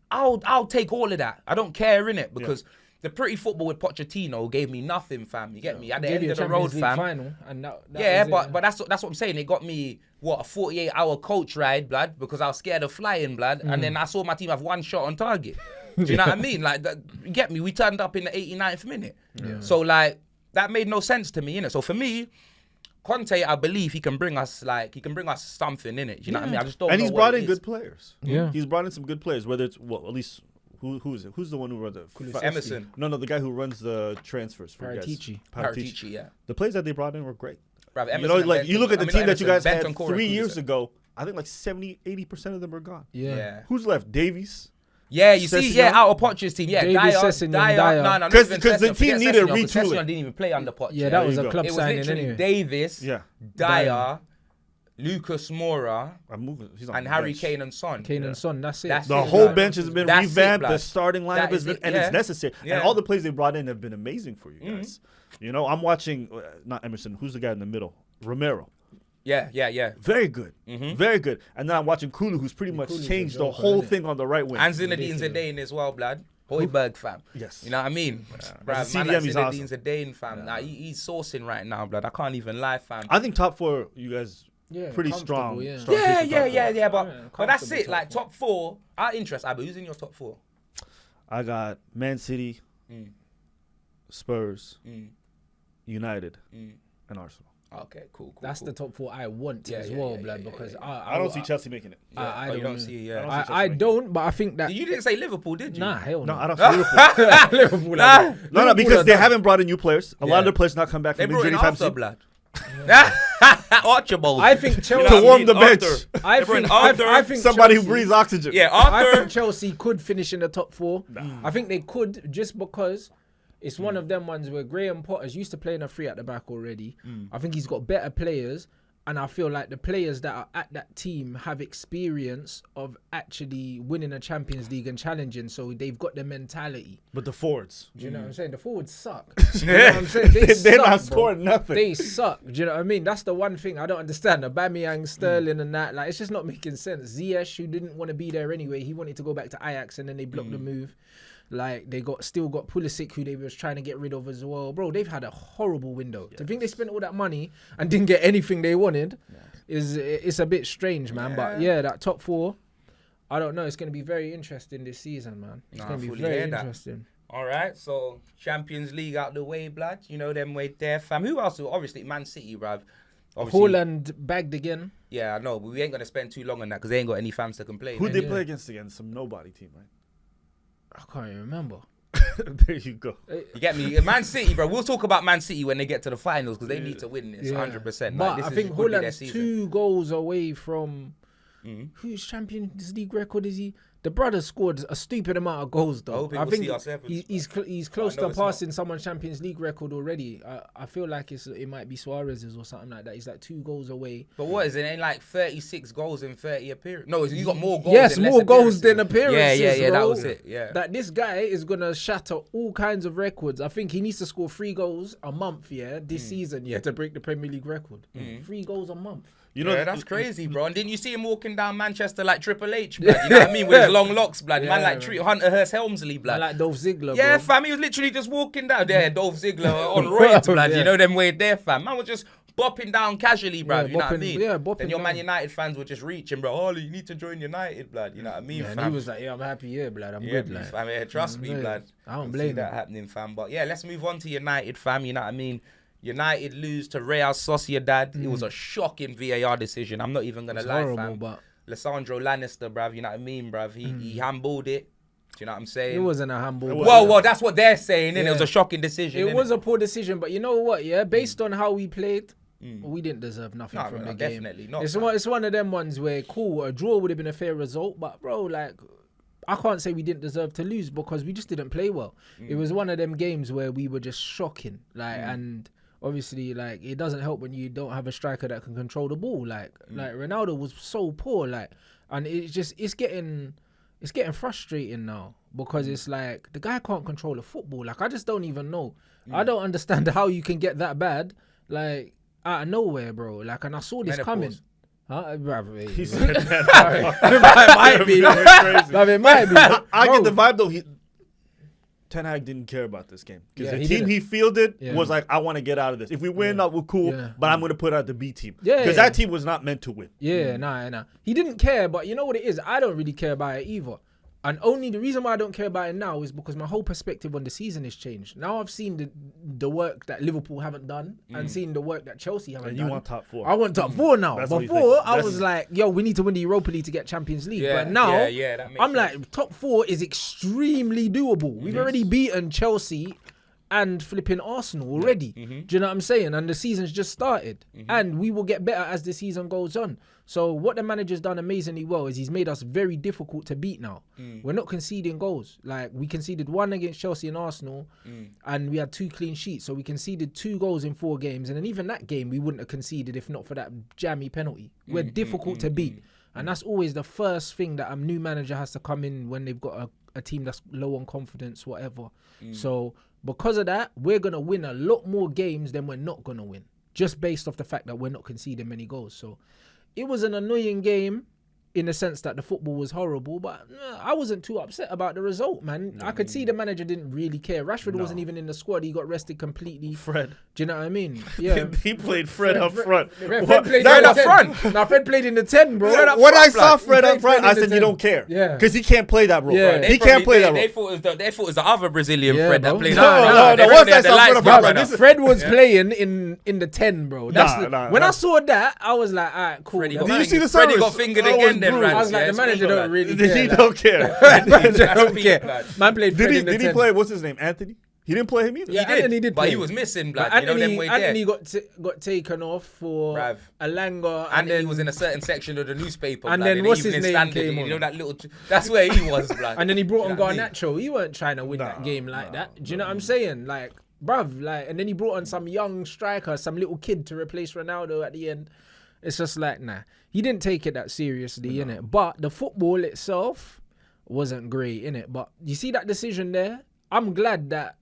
I'll take all of that. I don't care in it because the pretty football with Pochettino gave me nothing, fam. You get me? At the end of the road, fam. Final, and but that's what I'm saying. It got me. What, a 48-hour coach ride, blood, because I was scared of flying, blood, and then I saw my team have one shot on target. Do you know what I mean? Like, you get me? We turned up in the 89th minute. Yeah. So, like, that made no sense to me, innit? So, for me, Conte, I believe he can bring us something, innit? Do you know what I mean? I just don't know. And he's brought in good players. Yeah. He's brought in some good players, whether it's, well, at least, who is it? Who's the one who runs it? Emerson. No, the guy who runs the transfers for Paratici, yeah. The players that they brought in were great. Bruv, you know, like, you look at the team that you guys had 3 years ago, I think like 70-80% of them are gone. Yeah. Who's left? Davies? Yeah, you see, out of Poch's team. Yeah, Dyer. No, because the team needed a retooling. Didn't even play under Poch. Yeah, that was a club signing literally anyway. Davis, Dyer, Lucas Moura, He's on and the Harry bench. Kane and Son. Kane and Son, that's it. That's The it, whole blood. bench has been That's it, revamped. blood. The starting lineup That has is been, it, and yeah. it's necessary. Yeah. And all the plays they brought in have been amazing for you guys. You know, I'm watching, not Emerson, who's the guy in the middle? Romero. Yeah. Very good. Very good. And then I'm watching Kulu, who's pretty much Kulu's changed a the joker, whole innit? thing on the right wing. And Zinedine Zidane as well, blood. Hoiberg, fam. Yes. You know what I mean? Bruv, As a man CDM, like he's Zinedine awesome. Zidane, fam. Nah, he's sourcing right now, blood. I can't even lie, fam. I think top 4, you guys, pretty comfortable, strong. yeah. strong Yeah, case for top 4. yeah. But that's comfortable it. Like top 4. Our interest, Abba. Who's in your top 4? I got Man City, Spurs, United, and Arsenal. Okay, cool. That's the top 4 I want as well, blood, because I don't see Chelsea making it. I you don't don't know. see. Yeah. I don't, but I think that You didn't say Liverpool, did you? nah, hell No, no. I don't see Liverpool. Liverpool, Nah. No, because they haven't brought in new players. A lot Yeah. of their players not come back They from brought injury in anytime Arthur, soon. blood. Archibald. I think Chelsea. To what I warm mean? the bench. Arthur. I They brought in think Arthur. I think Somebody who Chelsea- breathes oxygen. Yeah, I Arthur. think Chelsea could finish in the top 4. I think they could just because it's one of them ones where Graham Potter's used to playing a 3 at the back already. I think he's got better players, and I feel like the players that are at that team have experience of actually winning a Champions League and challenging, so they've got the mentality. But the forwards, Do you know what I'm saying? The forwards suck. Do you know what I'm saying? They they're suck, not bro. scoring nothing. They suck. Do you know what I mean? That's the one thing I don't understand. Aubameyang, Sterling, and that. Like, it's just not making sense. Ziyech, who didn't want to be there anyway, he wanted to go back to Ajax, and then they blocked the move. Like, they still got Pulisic, who they was trying to get rid of as well. Bro, they've had a horrible window. To think they spent all that money and didn't get anything they wanted it's a bit strange, man. But yeah, that top 4, I don't know. It's going to be very interesting this season, man. It's going to be fully very hear that. interesting. All right, so Champions League out the way, blood. You know them way there, fam. Who else? Obviously, Man City, bruv. Obviously, Haaland bagged again. Yeah, I know, but we ain't gonna spend too long on that because they ain't got any fans to complain. Who innit? they play against again? Some nobody team, right? I can't even remember. There you go. You get me? Man City, bro. We'll talk about Man City when they get to the finals because they need to win this 100%. But this I is think could be their Haaland's season. 2 goals away from whose Champions League record is he? The brother scored a stupid amount of goals, though. hoping we'll think see ourselves. he's close know to it's passing someone's Champions League record already. I feel like it might be Suarez's or something like that. He's like 2 goals away. But what is it? Ain't like 36 goals in 30 appearances? No, you got more goals. Yes, than less more goals appearances. than appearances. Yeah. That bro. was it. Yeah. That this guy is gonna shatter all kinds of records. I think he needs to score 3 goals a month, this season, to break the Premier League record. 3 goals a month. You know, Yeah, that's crazy, bro. And didn't you see him walking down Manchester like Triple H, blood? You know what I mean? With his long locks, blood. Man like Hunter Hearst Helmsley, blood. Like Dolph Ziggler, Yeah, bro. fam, he was literally just walking down there, Dolph Ziggler on roids, blood. Yeah. You know them way there, fam. Man was just bopping down casually, bruv. You know what I bopping- mean? yeah, bopping Then your Man down. United fans were just reaching, bro. Oh, you need to join United, blood. You know what I mean, And fam? he was like, "Yeah, I'm happy, blood. I'm Yeah, good, like." fam. Yeah, trust me, Yeah. blood. I don't Can blame see that him. happening, fam. But yeah, let's move on to United, fam. You know what I mean? United lose to Real Sociedad. It was a shocking VAR decision. I'm not even gonna lie, horrible, fam. but- Lissandro Lannister, bruv. You know what I mean, bruv? He handballed it. Do you know what I'm saying? It wasn't a handball. Well, that's what they're saying, and Yeah. it was a shocking decision. It was a poor decision, but you know what? Yeah, based on how we played, we didn't deserve nothing No, from no, the game. definitely not, It's man. it's one of them ones where a draw would have been a fair result, but bro, like, I can't say we didn't deserve to lose because we just didn't play well. It was one of them games where we were just shocking, like, and obviously, like, it doesn't help when you don't have a striker that can control the ball. Like Ronaldo was so poor, like, and it's getting frustrating now because it's like the guy can't control the football. Like, I just don't even know. I don't understand how you can get that bad, like, out of nowhere, bro. Like, and I saw this coming. Huh? he said that. It might be. Crazy. It might be. I Bro. get the vibe though. Ten Hag didn't care about this game because Yeah, the he team didn't. he fielded Yeah. was like, I want to get out of this. If we win, we're cool. Yeah. But I'm going to put out the B team. Yeah, because yeah. that team was not meant to win. Yeah, nah. He didn't care, but you know what it is? I don't really care about it either. And only the reason why I don't care about it now is because my whole perspective on the season has changed. Now I've seen the work that Liverpool haven't done and seen the work that Chelsea haven't And done. you want top 4. I want top 4 now. That's what you Before, think. I That's- was like, yo, we need to win the Europa League to get Champions League. Yeah, but now, yeah, that makes I'm sense. like, top 4 is extremely doable. We've already beaten Chelsea and flipping Arsenal already. Do you know what I'm saying? And the season's just started. And we will get better as the season goes on. So what the manager's done amazingly well is he's made us very difficult to beat now. We're not conceding goals. Like, we conceded 1 against Chelsea and Arsenal, and we had 2 clean sheets. So we conceded 2 goals in 4 games. And then even that game, we wouldn't have conceded if not for that jammy penalty. We're difficult to beat. And that's always the first thing that a new manager has to come in when they've got a team that's low on confidence, whatever. So because of that, we're going to win a lot more games than we're not going to win, just based off the fact that we're not conceding many goals. So it was an annoying game in the sense that the football was horrible, but I wasn't too upset about the result, man. I could see the manager didn't really care. Rashford wasn't even in the squad. He got rested completely. Fred. Do you know what I mean? Yeah. He played Fred up front. Fred What? played Fred in the up 10. front. Now Fred played in the 10, bro. When I saw Fred up He front, played I in the said, you 10. don't care. Yeah. Because he can't play that role. Yeah. He can't play that They role. thought it was the other Brazilian Yeah, Fred bro. that played. No, They once really I had the saw lights Fred back up right front, now. Fred was playing in the 10, bro. That's when nah. I saw that, I was like, all right, cool. Freddie The got Did you see the Freddie service? got fingered That was again then, brutal. Rans. I was like, the manager don't really care. He like. don't care. Manager don't care. blood. Man played Fred in the 10. Did he play, what's his name, Anthony? He didn't play him either. Yeah, Anthony did but play. he was missing, blood. But You know them way Anthony there. got taken off for Bruv. Alanga. And Anthony then, was in a certain section of the newspaper. And blood, then in the what's his Evening name Standard, came you know on. that little. That's where he was, blood. and then he brought on You know what I mean? Garnacho. He weren't trying to win that game like that. Do you know what I'm saying? Like, bruv, like, and then he brought on some young striker, some little kid to replace Ronaldo at the end. It's just like, nah. He didn't take it that seriously, innit? But the football itself wasn't great, innit? But you see that decision there? I'm glad that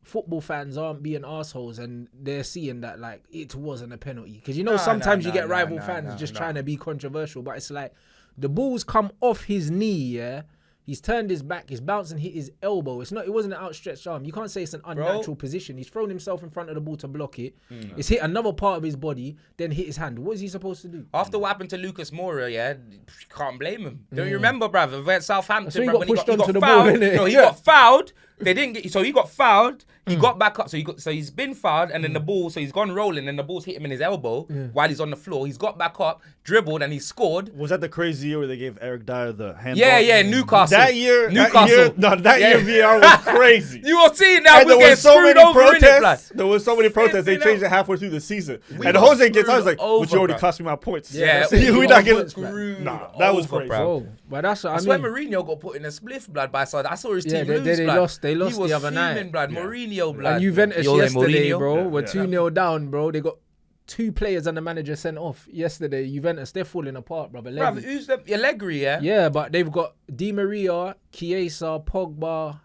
football fans aren't being assholes and they're seeing that, like, it wasn't a penalty. Because, you know, sometimes you get rival fans just trying to be controversial, but it's like, the ball's come off his knee, yeah? He's turned his back, he's bounced and hit his elbow. It wasn't an outstretched arm. You can't say it's an unnatural position. He's thrown himself in front of the ball to block it. It's hit another part of his body, then hit his hand. What is he supposed to do? After what happened to Lucas Moura, yeah, can't blame him. Don't you remember, bruv? At Southampton, So he bruv, got when pushed he onto got the fouled. ball, innit? No, he Yeah. got fouled. They didn't get. So he got fouled. He got back up. So he's been fouled, and then the ball. So he's gone rolling, and the ball's hit him in his elbow while he's on the floor. He's got back up, dribbled, and he scored. Was that the crazy year where they gave Eric Dyer the handball? Yeah, Newcastle. That year, Newcastle. that year VAR was crazy. You will see it now. And We're there getting was so screwed many over in it, blood. protests. There was so many protests. They changed it halfway through the season. And got Jose gets out. He's like, screwed "But you already over, cost me my points." Yeah, we not getting screwed. Nah, that was over, crazy. bruv. Oh, but that's what I I swear mean. Mourinho got put in a spliff, blood, by side. I saw his Yeah, team they lose, blood. lost. They lost He was the other night. fuming, blood. Mourinho, blood. And Juventus Yo, yesterday, Mourinho. bro, were Yeah. 2-0 down, bro. They got 2 players and the manager sent off yesterday. Juventus, they're falling apart, brother. Bruv, who's the Allegri, yeah? Yeah, but they've got Di Maria, Chiesa, Pogba.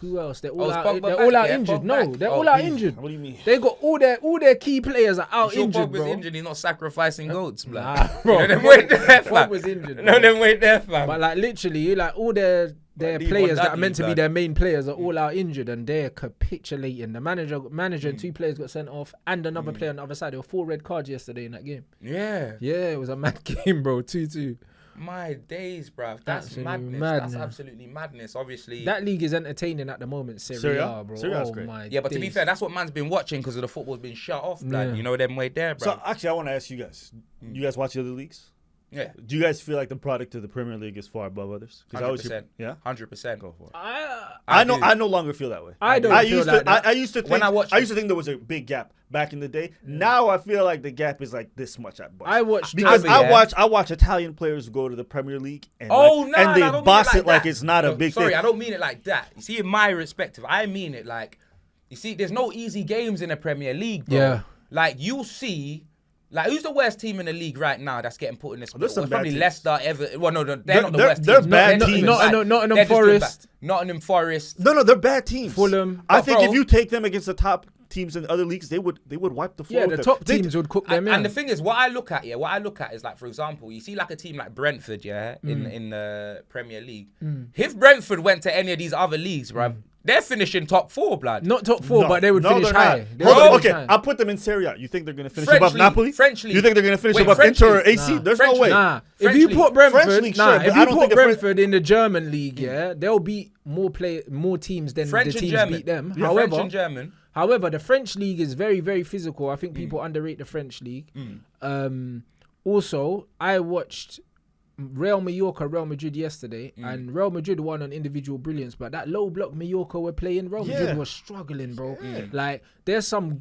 Who else? They're all is out. Pogba They're back, all out yeah? injured. Pogba No, back? they're Oh, all out injured. What do you mean? They got all their key players are out Sure, injured, Pogba's bro. injured. He's not sacrificing goats, blood. Nah, bro. You know them wait there, fam. Pogba's injured, No, bro. them wait there, fam. But like literally, like all their Leave players one that are meant to be Dudley, their main players are all out injured and they're capitulating. The manager and 2 players got sent off and another player on the other side. There were 4 red cards yesterday in that game. Yeah. Yeah, it was a mad game, bro. 2-2. My days, bruv. That's Absolute madness. madness. That's absolutely madness. Obviously. That league is entertaining at the moment, Serie Serie A, A? bro. Serie A is Oh great. my yeah, but to be days. fair, that's what man's been watching because of the football's been shut off, blood. Yeah. You know them way there, bro. So actually, I want to ask you guys. You guys watch the other leagues? Yeah. Do you guys feel like the product of the Premier League is far above others? 'Cause I always hear- 100%. Yeah. 100%. Go for it. I I do. no longer feel that way. don't I feel used like to. that. I used to think. When I watched- I used to think there was a big gap back in the day. Now I feel like the gap is like this much at bust. I watched because Derby, yeah. I watch Italian players go to the Premier League and Oh, like, no, and they I don't boss mean it like that. it's not a No, big sorry, thing. I don't mean it like that. You see, in my perspective, I mean it like, you see, there's no easy games in the Premier League, bro. Yeah. Like, you'll see, like, who's the worst team in the league right now that's getting put in this? There's some Well, probably bad teams. Leicester, Everton. Well, no, they're not the they're- worst they're teams. bad They're teams. not even bad. Nottingham They're just doing Forest. bad. Nottingham Forest. No, they're bad teams. Fulham. I But think bro- if you take them against the top teams in other leagues, they would wipe the floor. Yeah, with the them. top They- teams would cook them in. And the thing is, what I look at is like, for example, you see like a team like Brentford, yeah, in the Premier League. If Brentford went to any of these other leagues, bruv, they're finishing top 4, blood. Not top 4, No, but they would no, finish they're not. high. They Hold would on, finish okay, high. I'll put them in Serie A. You think they're going to finish French above league, Napoli? French league. You think they're going to finish Wait, above French Inter or league? AC? Nah. There's French no way. league. Nah, if French you league. put Brentford, French league, sure, if but I you don't put think the French- Brentford in the German league, yeah, they'll beat more teams than French the and teams German. beat them. Yeah, French and German. However, the French league is very, very physical. I think people underrate the French league. Also, I watched Real Madrid yesterday, and Real Madrid won on individual brilliance, but that low block Mallorca were playing, Real Madrid was struggling, bro. Like, there's some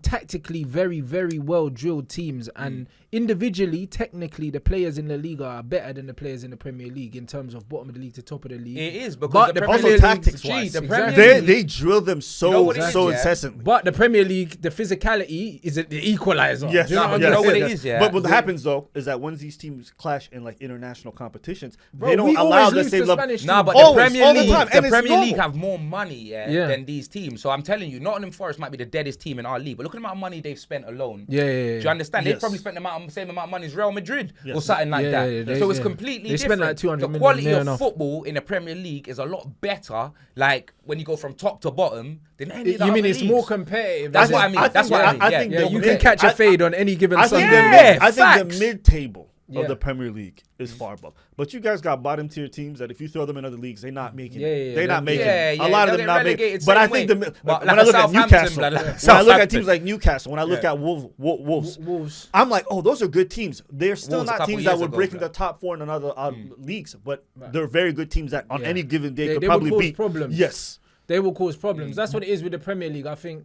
tactically very, very well drilled teams, and individually, technically, the players in La Liga are better than the players in the Premier League in terms of bottom of the league to top of the league. It is, because But the the Premier also League, tactics-wise, the Premier League, they drill them so incessantly. But the Premier League, the physicality is the equalizer. Yes, Do you know what I you mean? know what it is, yeah. But what happens though is that once these teams clash in like international competitions, Bro, they don't we allow always the lose same to level. Spanish Nah, but teams. the Premier all the League, time, and the it's Premier League normal. have more money than these teams. So I'm telling you, Nottingham Forest might be the deadest team in our league, but look at the amount of money they've spent alone. Yeah. Do you understand? They've Yes. probably spent the same amount of money as Real Madrid or Yes. something like that. Yeah, So it's yeah. completely They different. spent like 200 the million, quality near of enough. football in the Premier League is a lot better. Like when you go from top to bottom than any of the You mean other it's leagues. more competitive? That's than what I it? mean. I That's think- what I mean. I Yeah. think Yeah, the you mid- can catch a I- fade on any given I think, Sunday. I think facts. the mid-table Yeah. of the Premier League is far above. But you guys got bottom tier teams that if you throw them in other leagues, they're not making Yeah, it. yeah, They're not making yeah, it. yeah, A lot they'll of them get not making relegated it. But I same think way. when But I like look at Southampton, Newcastle, blood, like when I look at Southampton. teams like Newcastle, when I look at Wolves, Wolves. I'm like, oh, those are good teams. They're still Wolves a not couple teams that years would ago, break into bro. the top 4 in another leagues, but they're very good teams that on Yeah. any given day They could will probably cause beat. problems. Yes. They will cause problems. That's what it is with the Premier League. I think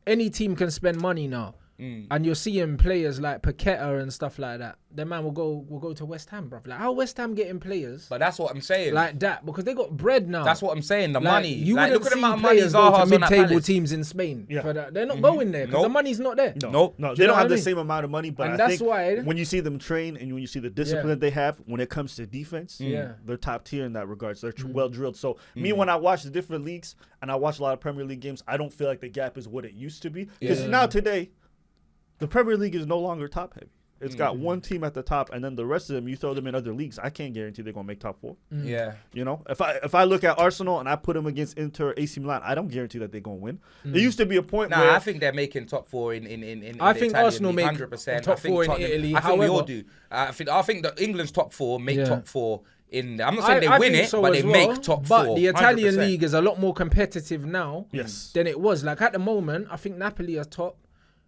any team can spend money now. And you're seeing players like Paqueta and stuff like that. Their man will go to West Ham, bro. Like, how West Ham getting players But that's what I'm saying. like that? Because they got bread now. That's what I'm saying. The Like, money. You Like, wouldn't look at the see amount of money players go to Zaha's on that mid-table Palace. teams in Spain Yeah. for that. They're not going there because Nope. the money's not there. No, Do they you know don't what have I the mean? same amount of money, but And I that's think why- when you see them train and when you see the discipline that they have when it comes to defense, Yeah. they're top tier in that regards. They're well drilled. So me, when I watch the different leagues and I watch a lot of Premier League games, I don't feel like the gap is what it used to be. Because Yeah. now today, the Premier League is no longer top heavy. It's got one team at the top, and then the rest of them, you throw them in other leagues. I can't guarantee they're gonna make top 4. Yeah. You know, if I look at Arsenal and I put them against Inter, AC Milan, I don't guarantee that they're gonna win. There used to be a point Nah, where I think they're making top 4 in I the think Italian Arsenal league, make 100%. top I think 4 in Tottenham- Italy. I think we all However- do. I think that England's top 4 make Yeah. top 4 in. I'm not saying they I win think it, so but as they well. make top 4. But the Italian 100%. league is a lot more competitive now yes, than it was. Like at the moment, I think Napoli are top.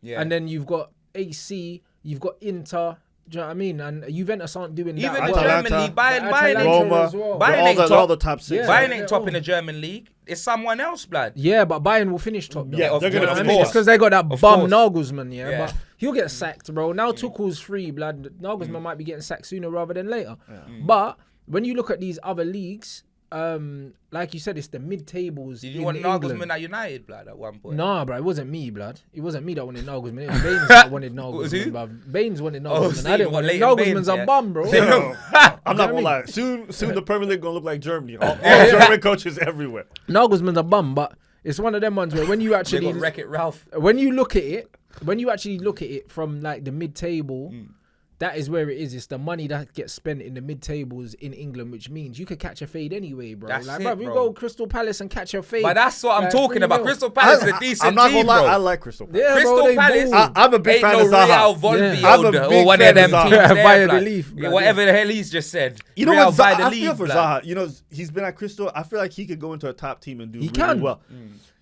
Yeah. And then you've got AC, you've got Inter. Do you know what I mean? And Juventus aren't doing Even that the well. Atalanta, German league, Bayern Atalanta ain't Roma, as well. Bayern ain't all top. the top 6. Yeah. Bayern they're ain't top all- in the German league. It's someone else, blood. Yeah, but Bayern will finish top. Though. Yeah, of they're gonna course. I Of mean, finish. it's because they got that Of bum course. Nagelsmann, yeah, Yeah. but he'll get sacked, bro. Now Tuchel's free, blood. Nagelsmann might be getting sacked sooner rather than later. But when you look at these other leagues, like you said, it's the mid-tables. Did you in want England. Nagelsmann at United, blood, at one point? Nah, bro, it wasn't me, blood. It wasn't me that wanted Nagelsmann. It was Baines that wanted Was who? Nagelsmann, bruv. Baines wanted Oh, Nagelsmann. see, I didn't what, want it. Leighton Nagelsmann's Baines, a yeah. bum, bro. I'm not gonna lie. Soon the Premier League gonna look like Germany. All German coaches everywhere. Nagelsmann's a bum, but it's one of them ones where when you They actually got Wreck-It Ralph. when you actually look at it from like the mid-table, that is where it is. It's the money that gets spent in the mid-tables in England, which means you could catch a fade anyway, bro. That's like, it, bro, you bro. go Crystal Palace and catch a fade. But that's what I'm like, talking 3-0. about. Crystal Palace is a decent I'm not team, gonna lie. bro. I like Crystal Palace. Yeah, Crystal bro, they Palace ball. I'm a big ain't fan no of Zaha. Real Volpi I'm a or big whatever fan of them Zaha. teams there, Via the blood. leaf, blood, Whatever the hell he's just said. You know Real what? by the I league, feel for blood. Zaha. You know, he's been at Crystal. I feel like he could go into a top team and do really can. well.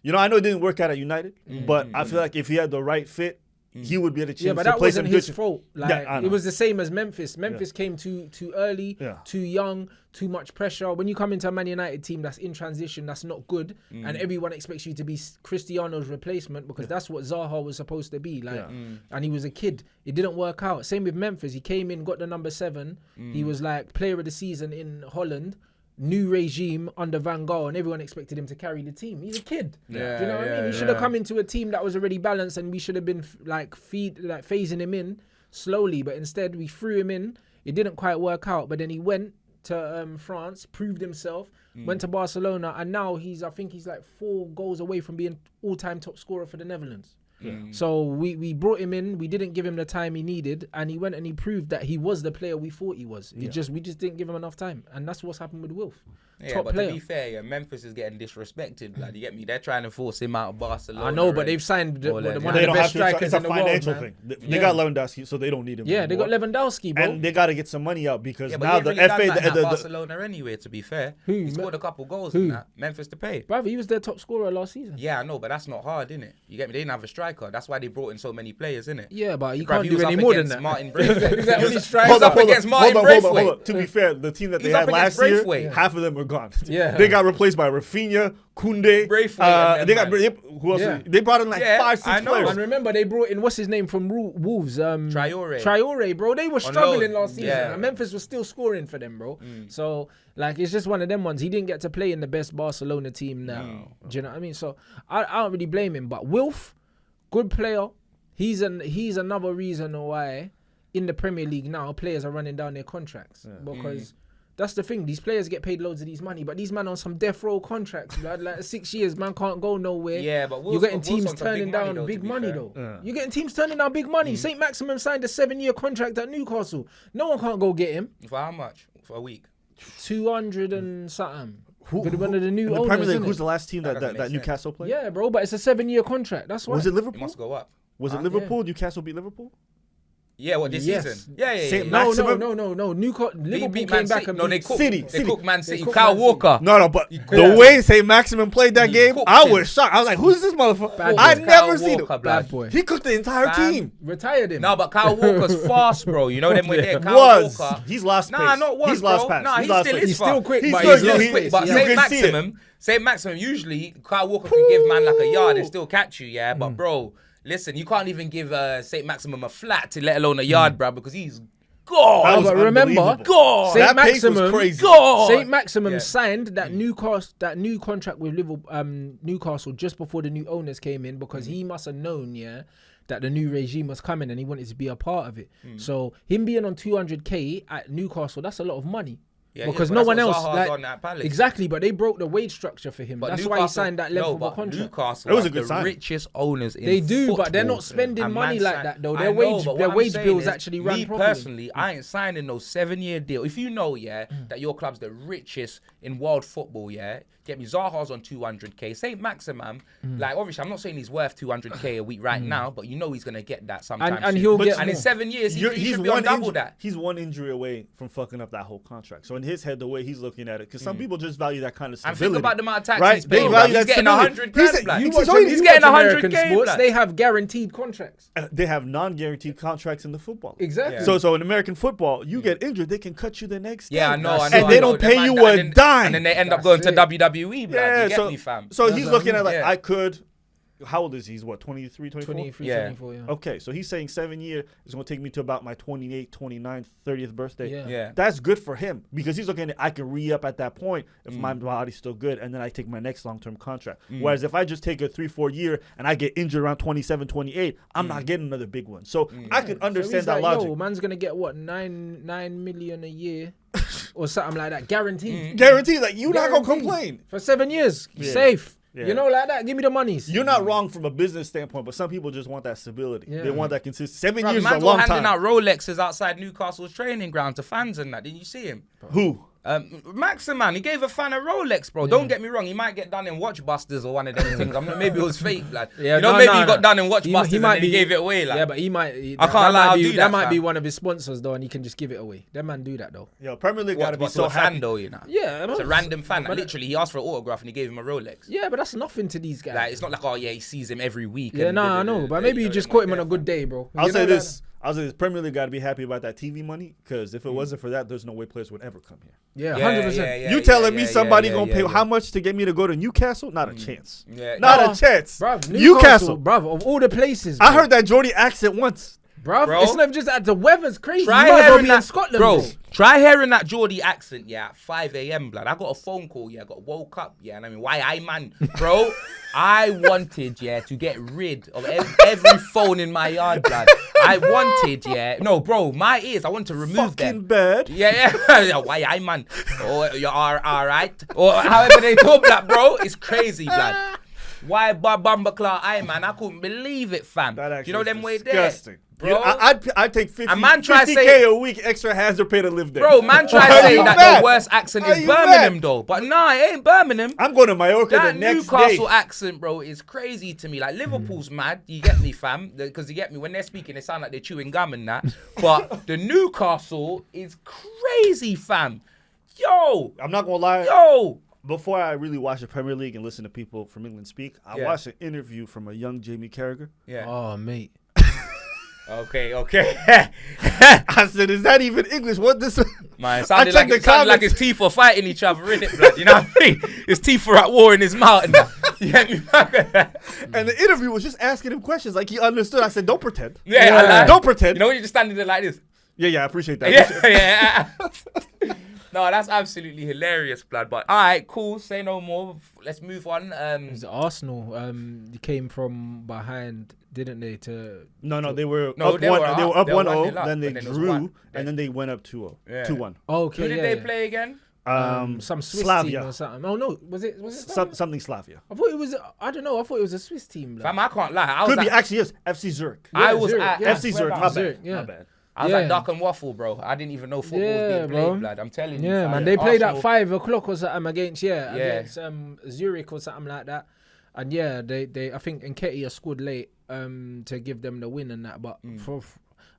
You know, I know it didn't work out at United, but I feel like if he had the right fit, he would be able to Yeah, chance but to that play some wasn't good. his fault. Like I know. it was the same as Memphis. Memphis came too early, Yeah. too young, too much pressure. When you come into a Man United team that's in transition, that's not good, and everyone expects you to be Cristiano's replacement because that's what Zaha was supposed to be. Like, and he was a kid. It didn't work out. Same with Memphis. He came in, got the number 7. He was like player of the season in Holland. New regime under Van Gaal, and everyone expected him to carry the team. He's a kid. Do you know what I mean? He should have come into a team that was already balanced, and we should have been phasing him in slowly. But instead, we threw him in. It didn't quite work out. But then he went to France, proved himself, went to Barcelona, and now I think he's like 4 goals away from being all-time top scorer for the Netherlands. So we brought him in. We didn't give him the time he needed, and he went and he proved that he was the player we thought he was. We just didn't give him enough time, and that's what's happened with Wilf. Yeah, Top but player. to be fair, yeah, Memphis is getting disrespected. Like, you get me? They're trying to force him out of Barcelona. I know, but and they've signed all one that, of yeah. the They don't best have to. strikers It's a in the world, financial man. thing. They got Lewandowski, so they don't need him. Yeah, they got anymore. Lewandowski, bro. And they got to get some money out because Yeah, but now he the ain't really FA, done that at the Barcelona anyway. To be fair, he scored a couple goals in that Memphis to pay. Brother, he was their top scorer last season. Yeah, I know, but that's not hard, innit? You get me? They didn't have a striker. striker. That's why they brought in so many players, innit? Yeah, but you Bruv, can't he do was any up more than against that. Martin Braithwaite. Is that only He striker? was up against Martin Braithwaite. To be fair, the team that they He's had up against last year, Braithwaite. half of them were gone. Yeah. They got replaced by Rafinha, Koundé. Braithwaite and They them, got man. who else? Yeah. They brought in like Yeah, 5-6 I know. players. And remember, they brought in, what's his name from Wolves? Traore, bro. They were struggling loan. last season. Yeah. And Memphis was still scoring for them, bro. So, like, it's just one of them ones. He didn't get to play in the best Barcelona team now. Do you know what I mean? So, I don't really blame him. But Wilf, good player. He's another reason why in the Premier League now players are running down their contracts. Because that's the thing. These players get paid loads of these money, but these man on some death row contracts, blood. Like 6 years, man can't go nowhere. Yeah, but you're getting teams Wilson turning got down big money, though. Yeah. You're getting teams turning down big money. St. Maximum signed a 7-year contract at Newcastle. No one can't go get him. For how much? For a week? 200 and something. One of the new In the owners, Premier League, innit? who's the last team That doesn't that make Newcastle played? Yeah, bro, but it's a 7-year contract. That's why. Was it It Liverpool? must go up. Was it Liverpool? Newcastle beat Liverpool? Yeah, what, this Yes. season? Yeah. Saint No, Maximum? no. Liverpool beat came Man back City. and No, they beat cooked. City. They cooked Man City. cooked Kyle Man City. Walker. No, but cooked the him. way St. Maximum played that game, cooked I him. was shocked. I was like, who's this motherfucker? Bad I boy. never Kyle seen him. Walker, Bad blood. boy. He cooked the entire Fam. team. Retired him. No, but Kyle Walker's fast, bro. You know them with there. Kyle Was. Walker. He's lost pace. Nah, not was, He's lost bro. pace. Nah, He's he lost still pace. is He's fast. still quick, He's but still he's good. lost He- pace. But You St. can see it. Maximum, usually Kyle Walker can give man like a yard and still catch you, yeah. But bro, listen, you can't even give St. Maximum a flat, to let alone a yard, bro, because he's That God. was but remember, unbelievable. God. Saint That pace was Maximum, crazy. God. Saint Maximum Yeah. signed that new contract with Newcastle just before the new owners came in because he must have known, that the new regime was coming and he wanted to be a part of it. So him being on 200k at Newcastle, that's a lot of money. Yeah, Because but no that's one what else, Zaha's like, on at Palace. exactly, but they broke the wage structure for him. But That's why he Newcastle- signed that length no, of a but contract. Newcastle It was a are good the sign. richest owners in They do, but they're football. not spending And money man like sign- that, though. I Their know, wage, but their what I'm wage saying bills is, actually run me properly. personally, I ain't signing no 7-year deal. If you know, that your club's the richest in world football, get me, Zaha's on 200k. St. Maximum, like obviously, I'm not saying he's worth 200k a week right now, but you know he's gonna get that sometime. And soon. he'll get And in more. 7 years, he should be on double that. He's one injury away from fucking up that whole contract. So in his head, the way he's looking at it, because some people just value that kind of And stability. think about the amount of tax right? he's They paying. value He's that getting stability. 100 grand, He's- blood. you You watch watch, he's getting American 100K, sports, blood. they have guaranteed contracts. They have non-guaranteed contracts in the football. Exactly. Yeah. So in American football, you get injured, they can cut you the next day. Yeah, I know. And they don't pay you a dime. And then they end up That's going to it. WWE, blood. Yeah, You get so, me, fam? so That's he's what looking I at mean. like, Yeah. I could, how old is he? He's what, 23, 24? 23, Yeah. 24, yeah. Okay, so he's saying 7 years is going to take me to about my 28, 29, 30th birthday. Yeah. Yeah. That's good for him because he's looking at I can re-up at that point if my body's still good and then I take my next long-term contract. Whereas if I just take a 3-4 year and I get injured around 27, 28, I'm not getting another big one. So I can So understand he's that like, logic. yo, man's gonna get what, 9 million a year or something like that, guaranteed. Guaranteed, like you're not going to Guaranteed. complain. For 7 years, Yeah. safe. Yeah. You know, like that. Give me the monies. You're not wrong from a business standpoint, but some people just want that stability. Yeah. They want that consistency. 7 Bruv, years is a man's all long handing time. out Rolexes outside Newcastle's training ground to fans and that. Didn't you see him? Who? Maxim, man, he gave a fan a Rolex, bro. Don't get me wrong, he might get done in Watchbusters or one of them things. maybe it was fake, lad. Yeah, you know, no, maybe no, he got no. done in Watchbusters and then he gave it away, like. Yeah, but he might. I can't lie, I'll do That that, might be fam. one of his sponsors though, and he can just give it away. That man do that though. Yo, Premier League got to be What, to so a fan happy. though, you know. Yeah, It's a man. random fan. Like, But- literally, he asked for an autograph and he gave him a Rolex. Yeah, but that's nothing to these guys. Like, it's not like, oh yeah, he sees him every week. Yeah, and nah, I know, but maybe you just caught him on a good day, bro. I'll You say know this. I'll say this. Premier League got to be happy about that TV money because if it wasn't for that, there's no way players would ever come here. Yeah, 100%. You telling me somebody gonna pay how much to get me to go to Newcastle? Not a chance. Yeah, Not no. a chance. Bruv, Newcastle. bruv, of all the places. I bro. heard that Geordie accent once. Bruv, it's not just that the weather's crazy. Try you might as well hearing be in that, Scotland, bro. bro. Try hearing that Geordie accent, at 5 a.m. blood. I got a phone call, I got woke up, and I mean, why I man, bro? I wanted, to get rid of every phone in my yard, blood. I wanted, no, bro, my ears, I want to remove Fucking them. bad. Yeah, why I man? Or you are all right? Or however they talk that, bro. It's crazy, blood. Why Bumbleclaw I man? I couldn't believe it, fam. That actually You know is them way disgusting. there. Bro, I'd take 50, A man try 50K say- a week extra hazard pay to live there. bro, man try Are to say you that mad? the worst accent Are is you Birmingham mad? though. But nah, it ain't Birmingham. I'm going to Mallorca That the next Newcastle day. accent, bro, is crazy to me. Like, Liverpool's mad. You get me, fam? Because you get me, when they're speaking, they sound like they're chewing gum and that. But the Newcastle is crazy, fam. Yo, I'm not going to lie. yo. before I really watch the Premier League and listen to people from England speak, I watched an interview from a young Jamie Carragher. Yeah. Oh, mate. Okay. I said, is that even English? What this? Man, it sounded like his teeth were fighting each other, innit, blood? You know what I mean? His teeth were at war in his mouth. And you get me? And the interview was just asking him questions like he understood. I said, don't pretend. Don't pretend. You know when you're just standing there like this? Yeah, I appreciate that. Yeah. No, that's absolutely hilarious, blood. But all right, cool. Say no more. Let's move on. It was Arsenal. They came from behind, didn't they? No, they were up 1-0. they were up 1-0. 1-0, Then they and then it was drew, 1. and then they went up 2-0. Yeah. 2-1. Okay. Who did they play again? Some Swiss Slavia. team or something. Oh no, was it Something Slavia. I thought it was. I don't know. I thought it was a Swiss team. Like. Fam, I can't lie. Could be actually yes. FC Zurich. I was Zurich, at yeah. FC Zurich. My bad. Zurich, yeah. My bad. I was at Duck and Waffle, bro. I didn't even know football was being played, blood. I'm telling you. Yeah, fam. man. They played Arsenal, at 5 o'clock or something against against Zurich or something like that. And yeah, they I think Enquiries scored late to give them the win and that. But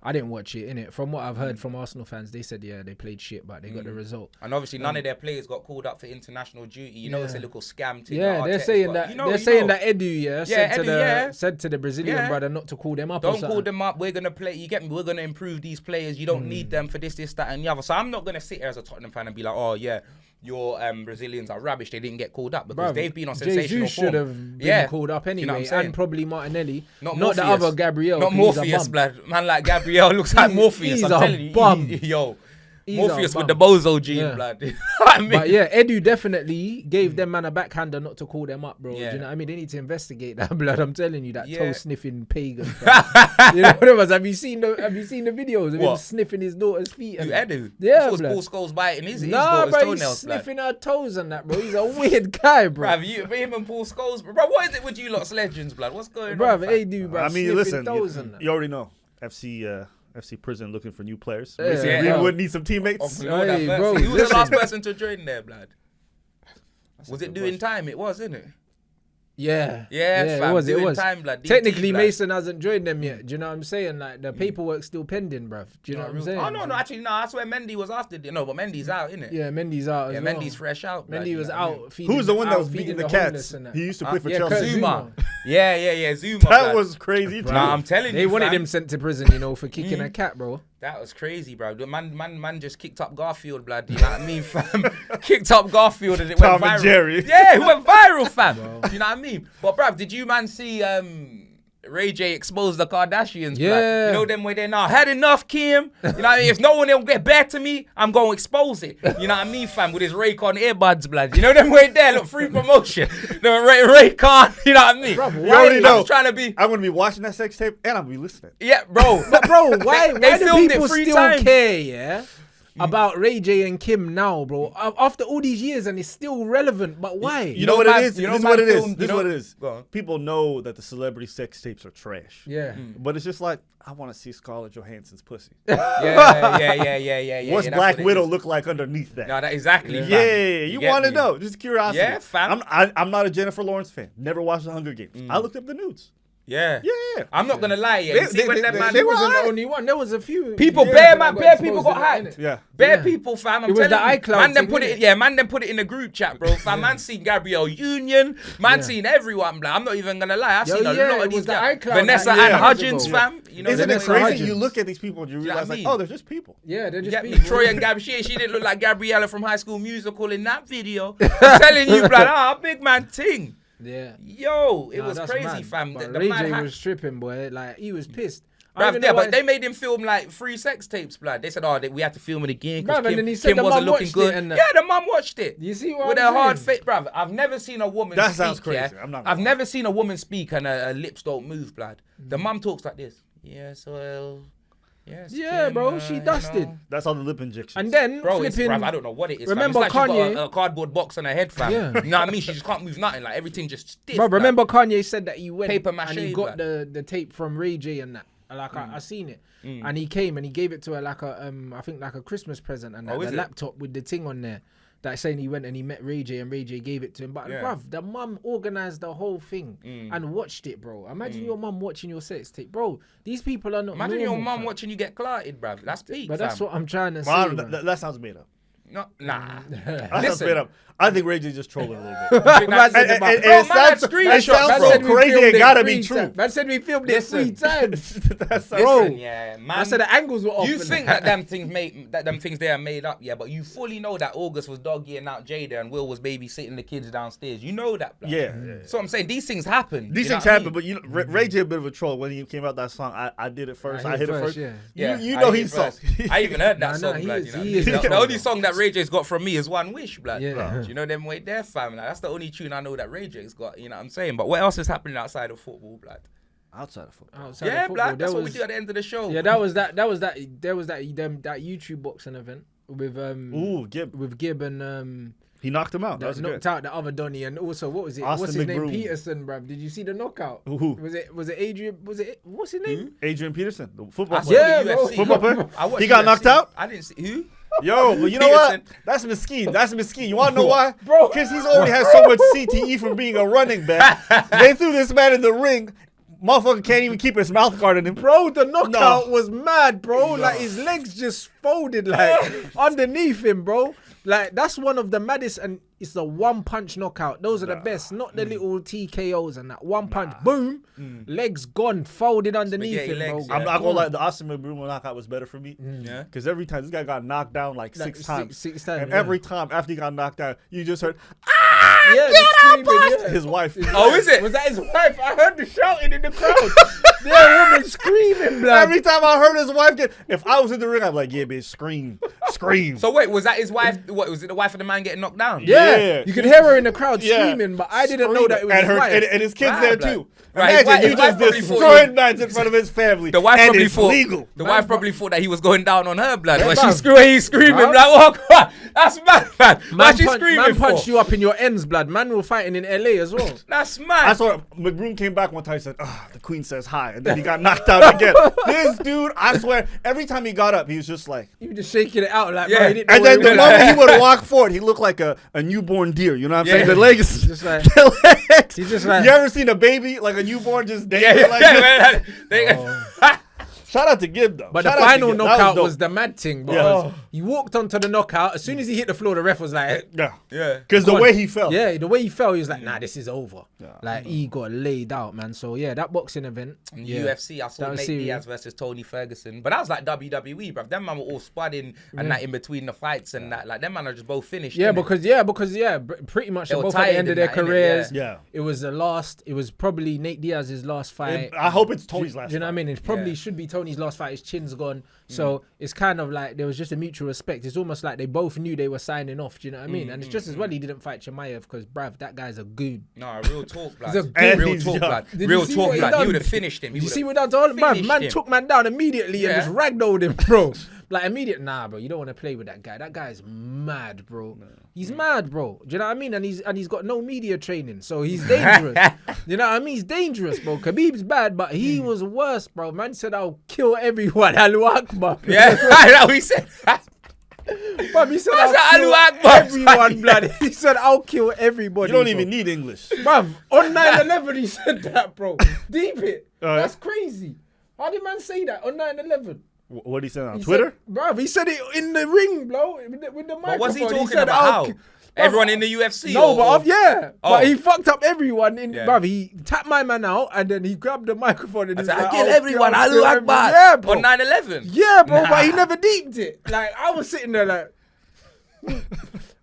I didn't watch it, innit? From what I've heard from Arsenal fans, they said, they played shit, but they got the result. And obviously, none of their players got called up for international duty. You know, it's a little scam thing. Yeah, they're saying that. They're saying that Edu, said to the Brazilian brother not to call them up. Don't call them up. We're gonna play. You get me? We're gonna improve these players. You don't need them for this, that, and the other. So I'm not gonna sit here as a Tottenham fan and be like, oh yeah, your Brazilians are rubbish. They didn't get called up because they've been on sensational Jesus form. should have been called up anyway, You know what I'm saying? and probably Martinelli, not the other Gabriel. Not Morpheus, blood. Man like Gabriel looks like Morpheus. I'm telling you, yo. Morpheus with the bozo gene, blood. You know what I mean? But yeah, Edu definitely gave them man a backhander not to call them up, bro. Yeah. Do you know what I mean? They need to investigate that, blood. I'm telling you, that toe sniffing pagan. You know what it was? Have you seen the videos of him sniffing his daughter's feet? You Edu? Yeah, blood. Paul Scholes biting his nah, daughter's bro, toenails, he's sniffing her toes and that, bro. He's a weird guy, bro. Bruv, him and Paul Scholes, bro. What is it with you lot's legends, blood? What's going bro, on? Edu, bro. I mean, listen, you you already know FC Prison looking for new players. Yeah. Greenwood needs some teammates. Hey, bro, Who was the last person to join there, blood? Was it doing time? It was, isn't it? Yeah, fam, it was. doing time, blood. DT, Technically, blood. Mason hasn't joined them yet. Do you know what I'm saying? Like the paperwork's still pending, bruv. Do you know what I'm saying? Oh no, actually no. That's where Mendy was after. No, but Mendy's out, innit? Yeah, Mendy's out. Yeah, as well. Mendy's fresh out. blood, Mendy you was know what I mean? out. Feeding, Who's the one that was feeding beating the homeless cats? and that. He used to play for yeah, Chelsea. Kurt Zuma. Yeah, Zuma. That blood. was crazy. Nah, I'm telling you, They wanted fam. him sent to prison, you know, for kicking a cat, bro. That was crazy, bro. The man just kicked up Garfield, blood. You know what I mean, fam? Kicked up Garfield and it went Tom viral. and Jerry. Yeah, it went viral, fam. You know what I mean? But, bruv, did you man see Ray J expose the Kardashians? Yeah. Blood? You know them way they now had enough, Kim. You know what I mean? If no one will get back to me, I'm going to expose it. You know what I mean, fam? With his Raycon earbuds, blood. You know them way there? Look, free promotion. The Raycon, you know what I mean? Bruv, You already know. I'm trying to be. I'm going to be watching that sex tape and I'm going to be listening. Yeah, bro. But bro, why They do filmed it people 3 still times. care, yeah? About Ray J and Kim now, bro. After all these years and it's still relevant, but why? You know what man- it is? you know This is man what it is. filmed- This you is know- what it is. Go on. People know that the celebrity sex tapes are trash. Yeah. But it's just like, I want to see Scarlett Johansson's pussy. Yeah. What's that's Black what it Widow is. look like underneath that? No, that exactly. Yeah, fam. you get want to me? know. Just curiosity. Yeah, fam. I'm not a Jennifer Lawrence fan. Never watched The Hunger Games. I looked up the nudes. Yeah. Yeah. I'm not gonna lie. Yeah. You see when that man they were wasn't alright. the only one. There was a few people, yeah, bare that people exposed got in that, hacked. innit? Yeah. Bare people, fam. I'm It was telling the you. iCloud Man, them thing, put innit? it. Yeah, man, them put it in the group chat, bro. Fam, man, seen Gabrielle Union. Man, seen everyone. Blah. I'm not even gonna lie. I've Yo, seen a yeah, lot it of these was the guys. iCloud Vanessa hack and years Hudgens, ago. fam. You know, Isn't them it way- crazy? Hudgens. You look at these people and you know what realize, I like, mean? oh, they're just people. Yeah, they're You just get me? people. Troy and Gab, she didn't look like Gabriella from High School Musical in that video. I'm telling you, blood, big man ting. Yeah. Yo, it Nah, was that's crazy, mad. fam. But The Ray man J hacked. was tripping, boy. Like, he was pissed. I don't Bruv, even yeah, know why- but they made him film like 3 sex tapes, blood. They said, we had to film it again Bruv, because and then he said Kim the wasn't mum looking watched good. it and that. Yeah, the mum watched it. You see what With I'm a hard saying? face, bruv. I've never seen a woman That speak, sounds crazy. yeah? I'm not gonna I've lie. never seen a woman speak and her lips don't move, blood. The mum talks like this. Yes, well, yes, Yeah, Kim, bro, she you dusted. know. That's all the lip injections. And then, Bro, it's, flipping... bruv, I don't know what it is. Remember fam. It's like she's Kanye? got a cardboard box on her head, fam. Yeah. You know what I mean? She just can't move nothing. Like everything just stiff. Bro, bruv. remember Kanye said that he went Paper mache, and he got blood. the tape from Ray J and that. Like I seen it, and he came and he gave it to her like a I think like a Christmas present and Oh, the is it? laptop with the thing on there. That saying he went and he met Ray J and Ray J gave it to him. But Yeah. bruv, the mum organized the whole thing and watched it, bro. Imagine your mum watching your sex tape, bro. These people are not. Imagine your normal, mum fam. watching you get clarted, bruv. That's peak, But that's fam. what I'm trying to say. Well, man. that sounds made up. No, nah. Listen. I think Ray J just trolling a little bit. It sounds so crazy. It gotta be true. Man said we filmed it 3 times. Bro, yeah, man. I said the angles were off. You think that them things they are made up, yeah, but you fully know that August was doggying out Jada and Will was babysitting the kids downstairs. You know that, blood. Yeah. So I'm saying these things happen. These things happen, but Ray J a bit of a troll when he came out that song. I did it first. I hit it first. Yeah. You know he's so. I even heard that song, blood. The only song that Ray J's got from me is One Wish, blood. Yeah. You know them way there, fam. Like, that's the only tune I know that Ray J's got. You know what I'm saying? But what else is happening outside of football, blood? Outside of football. Blood. That's what we do at the end of the show. Yeah, that was that YouTube boxing event with Gibb and he knocked him out. That knocked out the other Donny, and also what was it? What's his name? Peterson, bruv. Did you see the knockout? Who? Was it Adrian? What's his name? Adrian Peterson, the football player. Yeah, bro. Football player. He got knocked out. I didn't see who. Yo, but you know what? That's Mesquite. You want to know why? Bro. Because he's already had so much CTE from being a running back. They threw this man in the ring. Motherfucker can't even keep his mouth guard on him. Bro, the knockout was mad, bro. Like, his legs just folded, like, underneath him, bro. Like, that's one of the maddest, and it's the one-punch knockout. Those are the best, not the little TKOs and that. One punch, boom, legs gone, folded underneath him, bro. I'm not gonna lie, the Austin McBroom knockout was better for me. Yeah. Because every time, this guy got knocked down like 6 times. Six times, and every time after he got knocked down, you just heard, Yeah, get out, screaming, yeah. His wife. Oh, is it? Was that his wife? I heard the shouting in the crowd. That woman screaming, blood. Every time I heard his wife if I was in the ring, I'd be like, yeah, bitch, scream. So wait, was that his wife? What was it? The wife of the man getting knocked down? Yeah. You could hear her in the crowd screaming, but I didn't know that it was and his wife. And his kids there too. Right, Imagine his wife you just destroyed mans in front of his family. The wife and probably it's thought legal. The wife probably thought that he was going down on her, blood. Yeah, When man. he's screaming, like, oh God, that's mad, man. What's she screaming Man for? punched you up in your ends, blood. Man were fighting in LA as well. That's mad. I saw McBroom came back one time and said, the queen says hi. And then he got knocked out again. This dude, I swear, every time he got up, he was just like. He was just shaking it out like, Yeah. bro, he didn't know And then where the he was. moment he would walk forward, he looked like a newborn deer. You know what I'm saying? Yeah. The legs. Just like, The legs. he's just like. You ever seen a baby, like a newborn, just dangling like this? Man. Shout out to Gibb, though. But Shout the out to final Gibb. That knockout dope. was the mad thing, because Yeah. he walked onto the knockout. As soon as he hit the floor, the ref was like, Yeah. Yeah. Because the Go on. way he fell. yeah, the way he fell, he was like, nah, this is over. Yeah. Like, he got laid out, man. So, yeah, that boxing event. In yeah. UFC, I saw That was Nate serious. Diaz versus Tony Ferguson. But that was like WWE, bruv. Them man were all spudding and that in between the fights and that. Like, them man are just both finished. Yeah, innit? because pretty much They they're were both at the tired end of in their that, innit? careers. Yeah. It was probably Nate Diaz's last fight. I hope it's Tony's last Do you know what I mean? It probably Yeah. should be Tony's last fight. His chin's gone. So it's kind of like there was just a mutual respect. It's almost like they both knew they were signing off. Do you know what I mean? And it's just as well he didn't fight Chimaev because, bruv, that guy's a goon. No, real talk, blood. He's a And Real he's talk, young. blood. Did you Real see talk, what he blood. done? He would have finished him. Did you see what that all? Man finished took man down immediately and Yeah. just ragdolled him, bro. Like immediate, nah, bro. You don't want to play with that guy. That guy's mad, bro. He's mad, bro. Do you know what I mean? And he's got no media training, so he's dangerous. You know what I mean? He's dangerous, bro. Khabib's bad, but he was worse, bro. Man said, "I'll kill everyone." Allahu Akbar. Yeah, that we said. Bruv, he said, That's "I'll kill Allahu Akbar. everyone, blood." He said, "I'll kill everybody." You don't bro. even need English. Bruv, on 9/11 he said that, bro. Deep it. yeah. That's crazy. How did man say that on 9/11? What did he say on He Twitter? said, bruv, he said it in the ring, bro, with the microphone. But was he talking said, about how? bruv, Everyone in the UFC? No, or- but yeah. Oh. But he fucked up everyone. Yeah. Bruv, he tapped my man out and then he grabbed the microphone and I he's said, like, I kill "I'll everyone. I'll Allahu kill everyone." Akbar. Yeah, bro. On 9/11. Yeah, bro, Nah. but he never deeped it. Like, I was sitting there like,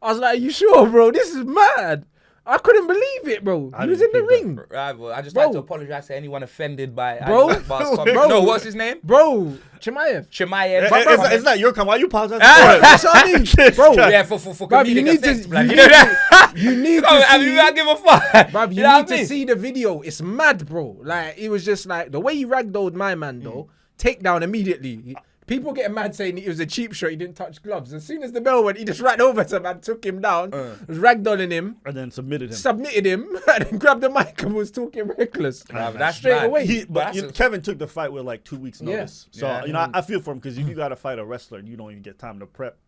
I was like, are you sure, bro? This is mad. I couldn't believe it, bro. He was in the didn't peep ring. Right, well, I just Bro. like to apologize to anyone offended by Bro. Ali Akbar's comment. Bro. No, what's his name? Bro, Chimaev. Chimaev. It's not your comment. Why you apologize? That's what I mean, bro. Yeah, for Bruv, you comedic need to, effects, blood. you You need know that? to, you need Oh, to I mean, see, I give a fuck. bruv, you know what need I to mean? see the video. It's mad, bro. Like, it was just like, the way he ragdolled my man, though, takedown immediately. People getting mad saying it was a cheap shot, he didn't touch gloves. As soon as the bell went, he just ran over to him and took him down, was ragdolling him, And then submitted him. submitted him, and then grabbed the mic and was talking reckless. Bruv, that's Straight mad. away. But Kevin took the fight with like 2 weeks notice. So, Yeah. I feel for him because if you got to fight a wrestler and you don't even get time to prep,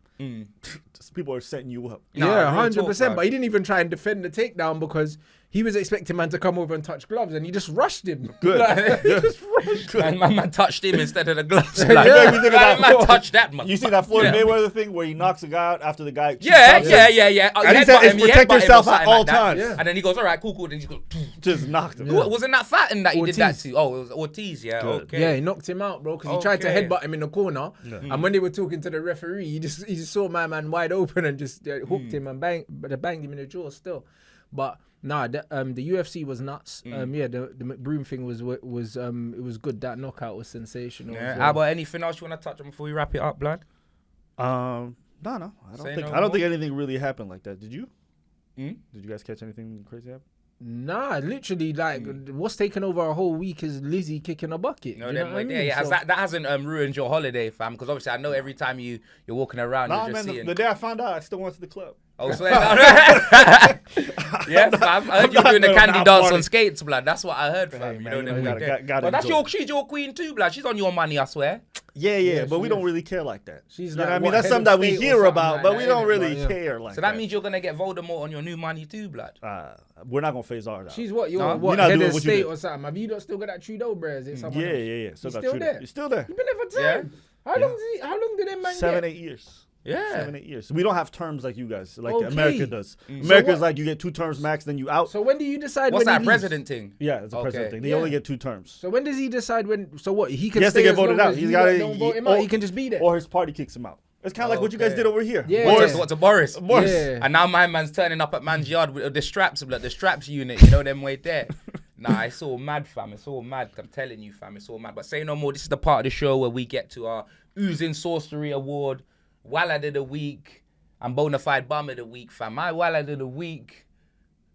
people are setting you up. Nah, Yeah, real talk, 100%. bruv. But he didn't even try and defend the takedown because he was expecting man to come over and touch gloves, and he just rushed him. Good. He just rushed him. Man touched him instead of the gloves. You made me think of Man that. touched that man. You see that Floyd Mayweather thing where he knocks a guy out after the guy? Yeah. And he said it's protect yourself at all times. Yeah. And then he goes, all right, cool. Then he goes, Just knocked him. wasn't that Fatten that he did that Ortiz. to? Oh, it was Ortiz, yeah. Good. Okay. Yeah, he knocked him out, bro, because he tried to Okay. headbutt him in the corner. And when they were talking to the referee, he just saw my man wide open and just hooked him and banged him in the jaw still. But nah, the UFC was nuts. Yeah, the McBroom thing was it was good. That knockout was sensational. Yeah. as How well. about anything else you want to touch on before we wrap it up, blood? No. I don't think anything really happened like that. Did you? Did you guys catch anything crazy happen? Nah, literally, like what's taken over our whole week is Lizzie kicking a bucket. No, Do you know what I mean? yeah. So- That hasn't ruined your holiday, fam? Because obviously I know every time you're walking around, Nah, you're just man. seeing. The day I found out, I still went to the club. Oh, swear. Yeah, fam. I heard you were doing the I'm candy not dance party. on skates, blood. That's what I heard, fam. Hey, You man, know you them gotta- with that. gotta But that's enjoy. she's your queen too, blood. She's on your money, I swear. Yeah, but she we don't is. really care like that. She's you know like, what I mean? what, That's head something of that we state or hear something about, like but that, we don't innit? really But, yeah. care like So that means you're gonna get Voldemort on your new money too, blood. we're not gonna phase ours out. She's what? You're No? what? You're not Head doing of what you state did. or something? Have you not still got that Trudeau, bro? Is it someone else? Yeah. Still got still Trudeau. there? You're still there. You been there for Yeah. time. How long did them man 7, get? 8 years. Yeah. 7, 8 years. We don't have terms like you guys, like Okay. America does. So America's what- like you get 2 terms max, then you out. So when do you decide What's when that he leaves? president thing? Yeah, it's a president Okay. thing. They Yeah. only get 2 terms. So when does he decide when? So what? He can He has to stay get as long voted out. as He's you got don't vote him out. He can just be there. Or his party kicks him out. It's kind of like what you guys Okay. did over here. Yeah. Boris. What to Boris? Boris. Yeah. And now my man's turning up at man's yard with the straps, like the straps unit, you know them way there. Nah, it's all mad, fam. It's all mad. I'm telling you, fam. It's all mad. But say no more. This is the part of the show where we get to our Oozing Sorcery Award, Wallad of the Week, and Bonafide Bum of the Week, fam. My Wallad of the Week,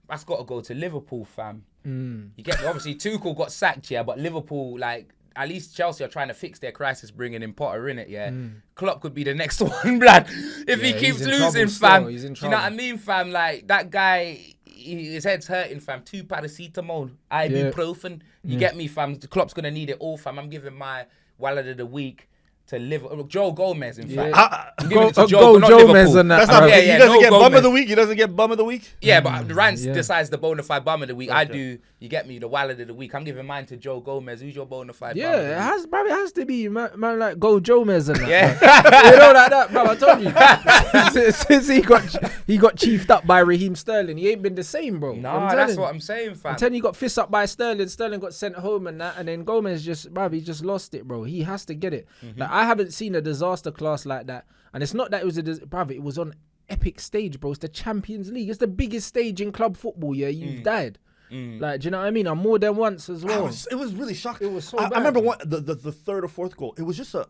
that's got to go to Liverpool, fam. You get obviously Tuchel got sacked, yeah, but Liverpool, like, at least Chelsea are trying to fix their crisis, bringing in Potter in it, yeah. Klopp could be the next one, blood. If he Yeah, keeps he's in losing, trouble fam. still. He's in Do you know what I trouble. mean, fam? Like, that guy, his head's hurting, fam. 2 paracetamol, ibuprofen. You get me, fam? Klopp's going to need it all, fam. I'm giving my wallet of the week to Liverpool. Joe Gomez, in fact. I'm giving it to Go not Gomez Liverpool. and that. That's not. Yeah, he yeah, doesn't no get bum Gomez. of the week. He doesn't get bum of the week. Yeah, but Rance yeah. decides the bona fide bum of the week. I do, you get me, the wallet of the week. I'm giving mine to Joe Gomez. Who's your bona fide bum? Yeah, of the it week? has, bro. It has to be man like Go Gomez and that. Yeah. You know like that, bro. I told you. Since he got chiefed up by Raheem Sterling, he ain't been the same, bro. Nah, I'm that's telling what you. I'm saying, fam. I'm telling you, he got fist up by Sterling. Sterling got sent home and that, and then Gomez he just lost it, bro. He has to get it. Like, I haven't seen a disaster class like that, and it's not that it was it was on epic stage, bro. It's the Champions League. It's the biggest stage in club football. Yeah, you've died. Like, do you know what I mean? And more than once as well. It was really shocking. It was so I bad. remember the third or fourth goal. It was just a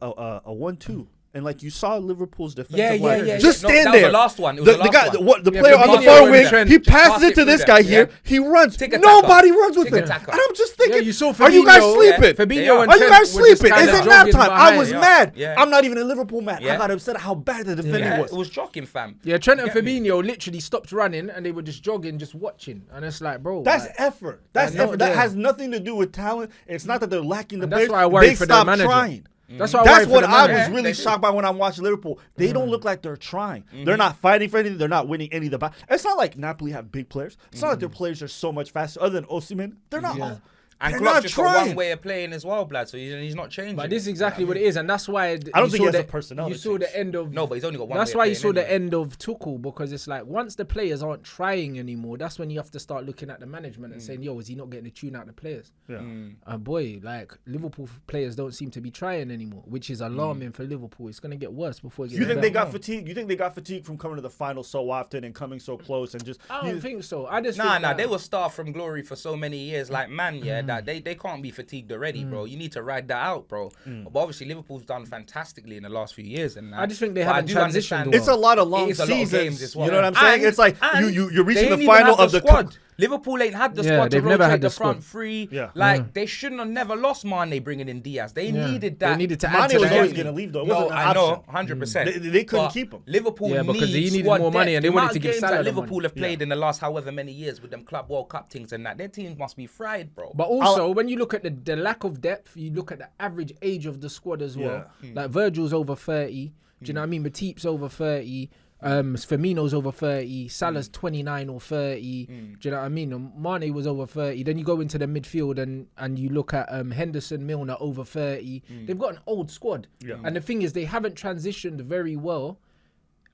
1-2. And like you saw Liverpool's defensive Yeah, line yeah. just No, stand that was there. the last one. It was the last guy, one. The Yeah, player on the Fabinho far and wing, Trent he just passes passed it it to through this them, guy yeah. here. He runs. Tick-a-tacker. Nobody runs with him. And Tick-a-tacker. I'm just thinking, Yeah, you saw are you guys Fabinho, sleeping? Fabinho Are and you Trent guys were just sleeping? kinda Is it jogging nap time? I behind. was Yeah. mad. Yeah. I'm not even a Liverpool man. Yeah. I got upset at how bad the defending Yeah, was. it was shocking, fam. Yeah, Trent and Get me. Fabinho literally stopped running and they were just jogging, just watching. And it's like, bro. That's like, effort. That's I know, effort. That yeah. has nothing to do with talent. It's not that they're lacking the And that's players. why I worry They for the stopped manager. trying. That's why I That's worry for what the I manager. was really shocked by when I'm watching Liverpool. They don't look like they're trying. They're not fighting for anything. They're not winning any of the battles. It's not like Napoli have big players. It's not like their players are so much faster. Other than Osimhen, they're not. And They're Klopp's not just trying. got one way of playing as well, blood. So he's not changing. But this is exactly what it is, and that's why I don't think he has the personnel You to saw change. the end of. No, but he's only got one. That's way why of you saw playing the anyway. end of Tuchel, because it's like once the players aren't trying anymore, that's when you have to start looking at the management and saying, "Yo, is he not getting the tune out the players?" Yeah. And boy, like Liverpool players don't seem to be trying anymore, which is alarming for Liverpool. It's gonna get worse before it gets You think better. they got fatigued? You think they got fatigued from coming to the final so often and coming so close and just? I don't think so. I just Nah, think that- they were starved from glory for so many years. Like, man, yeah, that they can't be fatigued already, bro. You need to ride that out, bro. But obviously, Liverpool's done fantastically in the last few years. And I just think they but I haven't do transitioned understand- well. It's a lot of It long is a lot of seasons. games as well. You know what I'm saying? And- It's like and you're reaching they the ain't even final had of the squad. Liverpool ain't had the Yeah, squad to they've never rotate had the the front squad. three. Yeah. Like, they shouldn't have never lost Mane bringing in Diaz. They Yeah. needed They that. needed to Mane add to was the always game. going to leave though. It No, wasn't an I know, option. 100%. They couldn't But keep him. Liverpool Yeah, because he needs needed squad more money depth. and they The wanted amount to of give games Salah that the Liverpool money. have played in the last however many years with them Club World Cup things and that. Their teams must be fried, bro. But also, when you look at the lack of depth, you look at the average age of the squad as well. Like Virgil's over 30. Do you know what I mean? Matip's over 30. Firmino's over 30. Salah's 29 or 30. Do you know what I mean? And Mane was over 30. Then you go into the midfield and you look at Henderson, Milner over 30. They've got an old squad. Yeah. And the thing is, they haven't transitioned very well.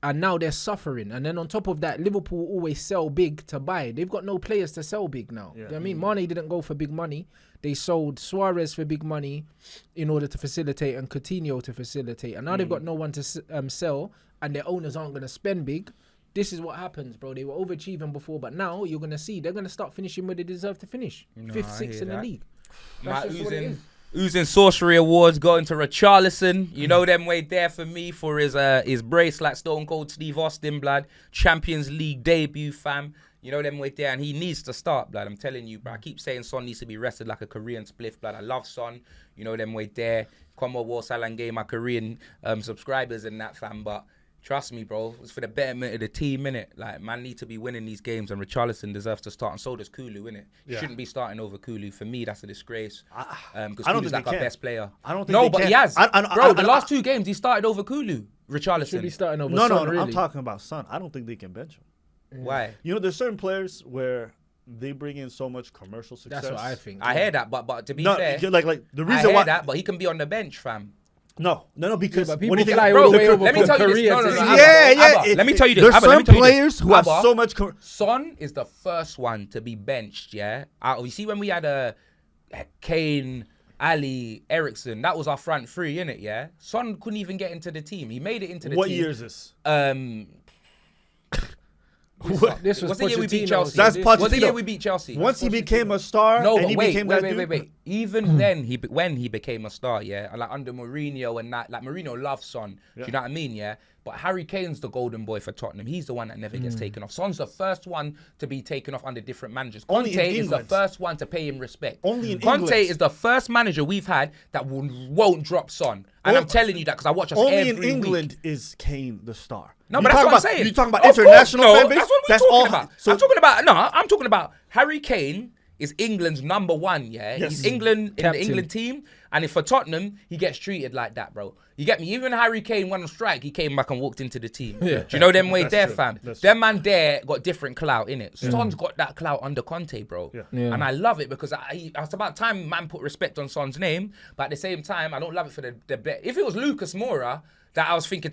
And now they're suffering. And then on top of that, Liverpool always sell big to buy. They've got no players to sell big now. Yeah. You know what I mean? Mane didn't go for big money. They sold Suarez for big money in order to facilitate and Coutinho to facilitate. And now they've got no one to sell and their owners aren't going to spend big. This is what happens, bro. They were overachieving before, but now you're going to see they're going to start finishing where they deserve to finish. No, 5th, I 6th hear in the that. league. My That's just what it is. Oozing Sorcery Awards going to Richarlison. You know them way there for me for his brace like Stone Cold Steve Austin, blood. Champions League debut, fam. You know them way there, and he needs to start, blood. I'm telling you, bro. I keep saying Son needs to be rested like a Korean spliff, blood. I love Son. You know them way there. Commonwealth Salang game, my Korean subscribers and that, fam. But trust me, bro, it's for the betterment of the team, innit? Like, man need to be winning these games, and Richarlison deserves to start, and so does Kulu, innit? Yeah. Shouldn't be starting over Kulu. For me, that's a disgrace. Because I don't Kulu's think like they our can. best player. I don't think No, they but can. he has. I- The last 2 games, he started over Kulu. Richarlison. Should be starting over No, Son, no, really. I'm talking about Son. I don't think they can bench him. Why? You know, there's certain players where they bring in so much commercial success. That's what I think. I hear that, but to be No, fair, like the I reason hear why. that, but he can be on the bench, fam. No, because but what do you people think? fly Bro, all the way over let me from tell you this. Korea No, to no, no, see- Abba, Yeah. Abba, let me tell you this. There's Abba, let me some tell you this. players who have Abba, so much. Son is the first one to be benched, yeah? You see when we had Kane, Ali, Ericsson, that was our front three, innit, yeah? Son couldn't even get into the team. He made it into the What team. year is this? This was What's the year we beat Pochettino's Chelsea? year. That's This- Pochettino. What's the year we beat Chelsea? Once he became a star, No, and but he wait. became that dude. Even then, when he became a star, yeah, like under Mourinho and that, like Mourinho loves Son. Do you know what I mean? Yeah. But Harry Kane's the golden boy for Tottenham. He's the one that never gets taken off. Son's the first one to be taken off under different managers. Only in Conte is the England. first one to pay him respect. Only in Conte England. is the first manager we've had that won't drop Son. And I'm telling you that because I watch us Only every in week. England is Kane the star. No, You but that's talking what I'm about- saying. You talking about Of course, international no, fan base? That's what we're talking all. about. So I'm talking about Harry Kane is England's number one, yeah? Yes. He's England in Captain. the England team. And if for Tottenham, he gets treated like that, bro. You get me? Even Harry Kane went on strike, he came back and walked into the team. Do you know them way That's there, true. fam? That's Them man there got different clout, innit? Son's got that clout under Conte, bro. Yeah. Yeah. And I love it because it's about time man put respect on Son's name. But at the same time, I don't love it for the bet. If it was Lucas Moura, that I was thinking,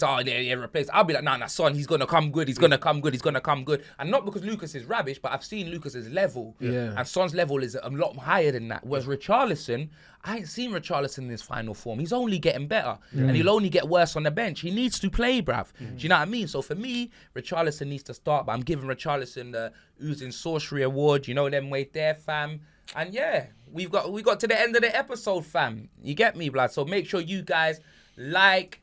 replace. I'll be like, nah, Son, he's gonna come good. He's gonna come good. He's gonna come good. And not because Lucas is rubbish, but I've seen Lucas's level, Yeah. and Son's level is a lot higher than that. Whereas Richarlison, I ain't seen Richarlison in his final form. He's only getting better, and he'll only get worse on the bench. He needs to play, bruv. Do you know what I mean? So for me, Richarlison needs to start. But I'm giving Richarlison the Oozing Sorcery Award. You know them way there, fam. And yeah, we got to the end of the episode, fam. You get me, blood. So make sure you guys like,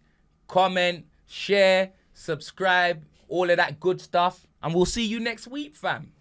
comment, share, subscribe, all of that good stuff. And we'll see you next week, fam.